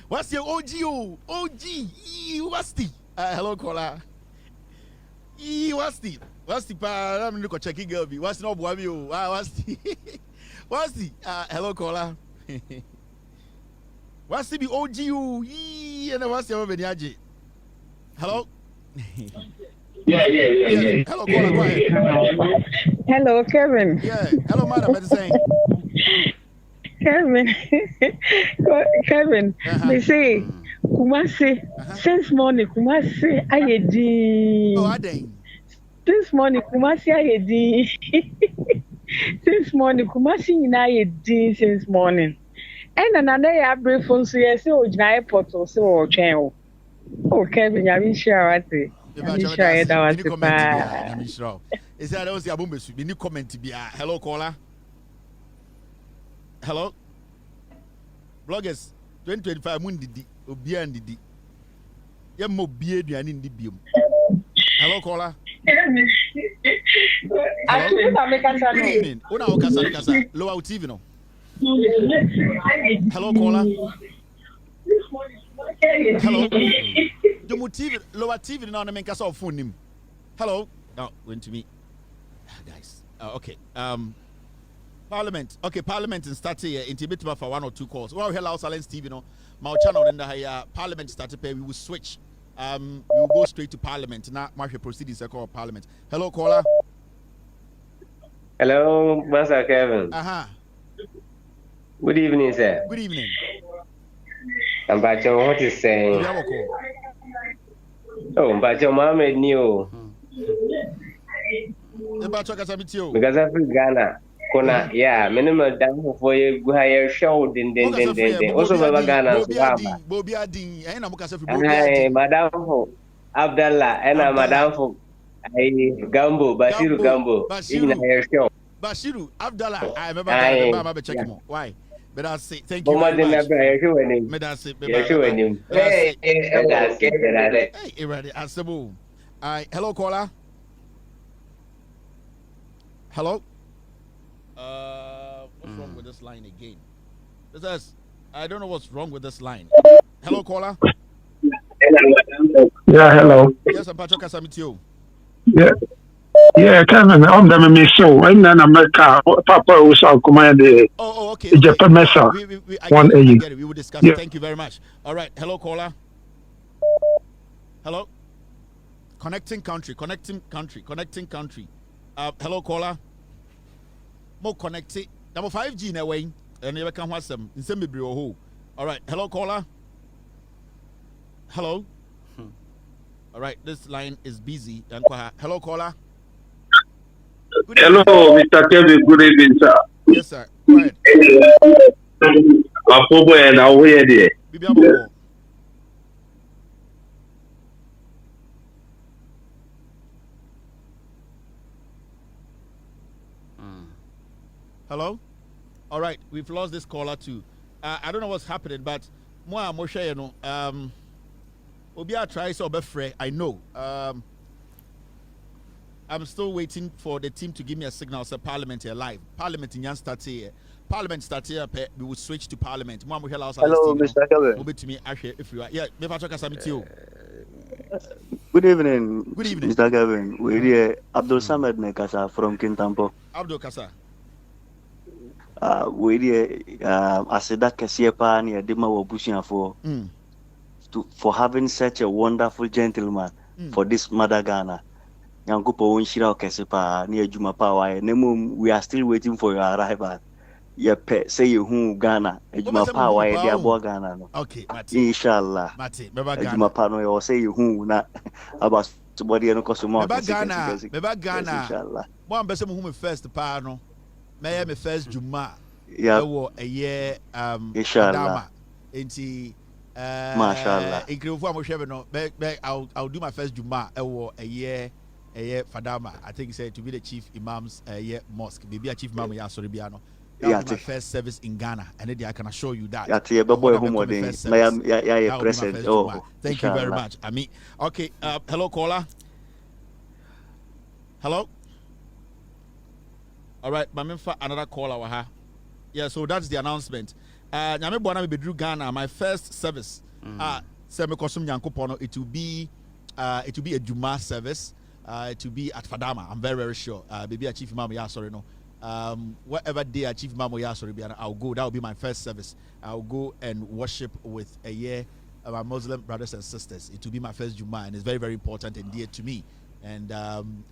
Speaker 3: what's your OG? What's the hello caller? What's the I'm looking checking girl. What's no boy? What's the hello caller? What's the OG? And what's your Benyaji? Hello?
Speaker 11: Yeah.
Speaker 3: Hello caller, go ahead.
Speaker 11: Hello, Kevin.
Speaker 3: Yeah. Hello, madam. I'm saying.
Speaker 11: Kevin, they say, Kumasi, since morning, Kumasi, ayedi.
Speaker 3: Oh, Adeng.
Speaker 11: Since morning, Kumasi, ayedi. Since morning, Kumasi, ayedi, since morning. And another year, brief on so yes, oh, airport or so, or channel. Oh, Kevin, I wish you are at it.
Speaker 3: Is that was your boom? We need comment to be hello caller. Hello, bloggers 2025 Mundidi Obia and Didi. Yamo beard and in the beam. Hello, caller. Good evening. Una Okasa, low out TV no. Hello, caller. Hello. Jomo TV, lower TV now, and make us all phone him. Hello. No, went to me. Guys. Okay. Parliament. Okay, Parliament started here in Tibet for 1 or 2 calls. Well, hello, Silence TV, no. My channel in the Parliament started pay. We will switch. We will go straight to Parliament. Now, Marshall proceedings are called Parliament. Hello, caller.
Speaker 12: Hello, Master Kevin. Good evening, sir.
Speaker 3: Good evening.
Speaker 12: And Bacho, what is saying? Oh, Bacho, Mohammed knew. Because I feel Ghana. Kona yeah minimum down for you go higher show din also baba Ghana so haba madam for Abdallah and madam for Gambo Bashiru in higher show
Speaker 3: Bashiru Abdallah I remember checking more why but I say thank you very much
Speaker 12: hey
Speaker 3: hello caller hello. What's wrong with this line again? I don't know what's wrong with this line. Hello, caller.
Speaker 8: Yeah, hello.
Speaker 3: Yes, I'm Patrick Kasamitio.
Speaker 8: Yeah, Kevin, I'm the show. And then America, Papa was our commander.
Speaker 3: Oh, okay.
Speaker 8: Japan Mesa.
Speaker 3: I get it. We will discuss it. Thank you very much. All right. Hello, caller. Hello. Connecting country. Hello, caller. More connected. Number 5G in a way, and you can watch them in semi brio. All right, hello caller. Hello. All right, this line is busy. Hello caller.
Speaker 13: Hello, Mr. Kevin. Good evening, sir.
Speaker 3: Yes, sir. Go ahead.
Speaker 13: Apobo and away there.
Speaker 3: Hello? All right, we've lost this caller too. I don't know what's happening, but moi Moshe, you know, Obia tries to be I know. I'm still waiting for the team to give me a signal. So Parliament here live. Parliament in Yan start here. Parliament start here. We will switch to Parliament.
Speaker 14: Hello, Mr. Kevin.
Speaker 3: Move to me, if you are. Yeah, me talk as you.
Speaker 14: Good evening.
Speaker 3: Good evening,
Speaker 14: Mr. Kevin. We're here. Abdul Samad Nekasa from Kintampo.
Speaker 3: Abdul Kasa.
Speaker 14: We're here. Aseda Kesiepa ni Adima Wabushia for having such a wonderful gentleman for this mother Ghana. Nyankupo Unshira Kesiepa ni Juma Power. Nemu, we are still waiting for your arrival. Yep, say you who Ghana, Juma Power, dear boy Ghana.
Speaker 3: Okay, Mati.
Speaker 14: Inshallah.
Speaker 3: Mati,
Speaker 14: Juma Pano, or say you who not about somebody and Cosmo.
Speaker 3: Beba Ghana. Inshallah. One person whom first Pano. May I first Juma.
Speaker 14: Yeah.
Speaker 3: A year,
Speaker 14: inshallah.
Speaker 3: Mashallah. I'll do my first Juma a year Fadama. I think he said to be the chief imam's mosque. Maybe a chief imam sorry biano. That was my first service in Ghana, and then I can assure you that.
Speaker 14: Present.
Speaker 3: Thank you very much. Ami. Okay, hello caller. Hello. All right, another caller. Yeah, so that's the announcement. Nyame Bwana Bedru Ghana, my first service. It will be a Juma service. It will be at Fadama. I'm very, very sure. Maybe a chief imam, yeah, sorry, no. Whatever day I chief imam, yeah, sorry, I'll go. That will be my first service. I'll go and worship with my Muslim brothers and sisters. It will be my first Juma, and it's very, very important and dear to me. And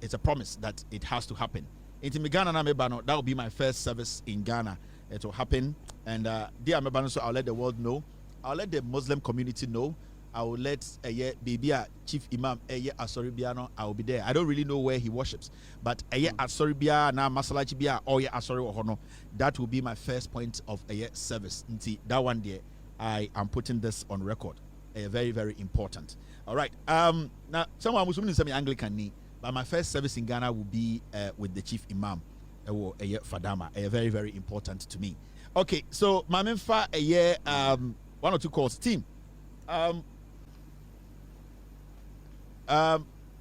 Speaker 3: it's a promise that it has to happen. In Ghana, that will be my first service in Ghana. It will happen, and dear Mebano, so I'll let the world know. I'll let the Muslim community know. I will let baby Chief Imam Asoribiano. I will be there. I don't really know where he worships, but Asoribia na Masalachi Bia or Asori Ohono. That will be my first point of service. That one day I am putting this on record. Very, very important. All right. Now someone was saying Anglican ni, but my first service in Ghana will be with the Chief Imam. Fadama, very, very important to me. Okay, so Mamenfa one or two calls. Team,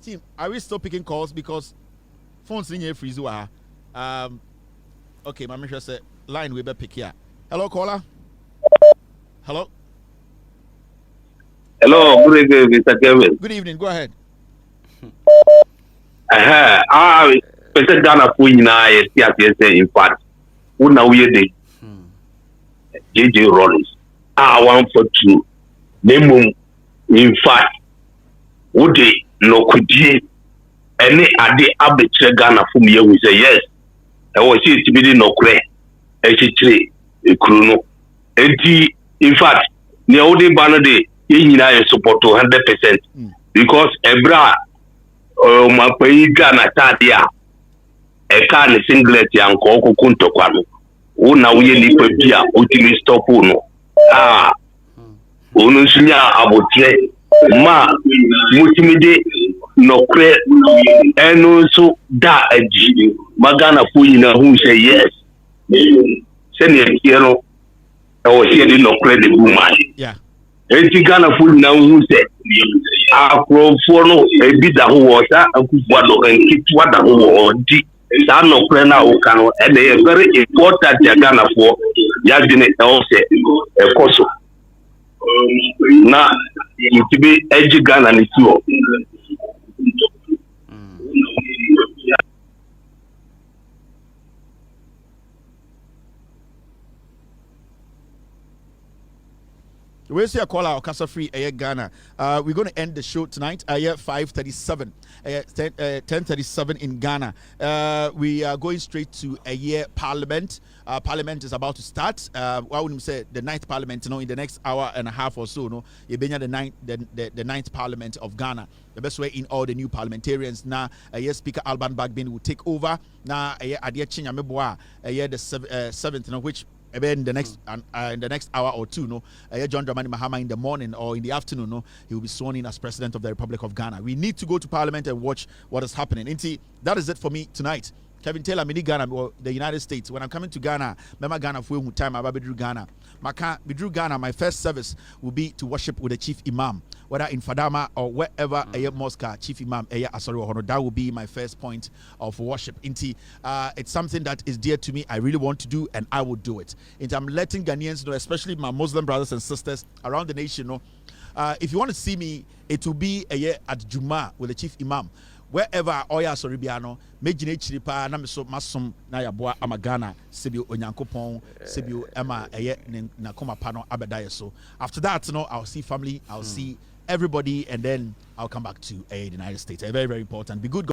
Speaker 3: team, are we still picking calls because phones in here freeze? Okay, Mamenfa said line we better pick here. Hello, caller. Hello.
Speaker 13: Hello, good evening, Mr. Kevin.
Speaker 3: Good evening. Go ahead.
Speaker 13: Pese Ghana for in fact, who now we the JJ Rollins. 142. Name in fact, would they no could ye any ade abetre Ghana for me? We say yes. I was here to be the no cre, tree, a chrono. In fact, the old banner you support 100% because Ebra my pay Ghana Tadia. A car is singlet and Coco Kunto Kwano. Oh, now we need to be a ultimate stop. Unusunya abotre ma mutimide no cre and also da edge Magana Fuina who say yes. Send it here. I was here no credit woman.
Speaker 3: Yeah.
Speaker 13: Eti Ghana Fuina who said Afro-Fono, a bit of water, and keep what the San of Prena Okano, and they are very important Ghana for Yagine also a Koso. Now, to be edgy Ghana and it's
Speaker 3: We'll see a call out Casa Free Ghana. We're going to end the show tonight at 5:37, 10:37 in Ghana. We are going straight to Parliament. Parliament is about to start. I wouldn't say the 9th Parliament. In the next hour and a half or so, you've been at the 9th Parliament of Ghana. The best way in all the new parliamentarians now. Speaker Alban Bagbin will take over now. Adia Chinyameboa, the 7th, which. In the next hour or two, John Dramani Mahama in the morning or in the afternoon, he will be sworn in as President of the Republic of Ghana. We need to go to Parliament and watch what is happening. That is it for me tonight. Kevin Taylor, mini Ghana or the United States. When I'm coming to Ghana, remember Ghana for time I drew Ghana. Drew Ghana, my first service will be to worship with the chief imam, whether in Fadama or wherever mosque chief imam that will be my first point of worship. It's something that is dear to me. I really want to do, and I will do it. I'm letting Ghanaians know, especially my Muslim brothers and sisters around the nation, know. If you want to see me, it will be at Juma with the chief imam. Wherever Oya Soribiano, Majine Chiripa, Namiso Masum, Nayaboa, Amagana, Sibu Onyankopon, Sibu Emma, Nakoma Pano, Abedaya. So after that, I'll see family, I'll see everybody, and then I'll come back to the United States. Very, very important. Be good.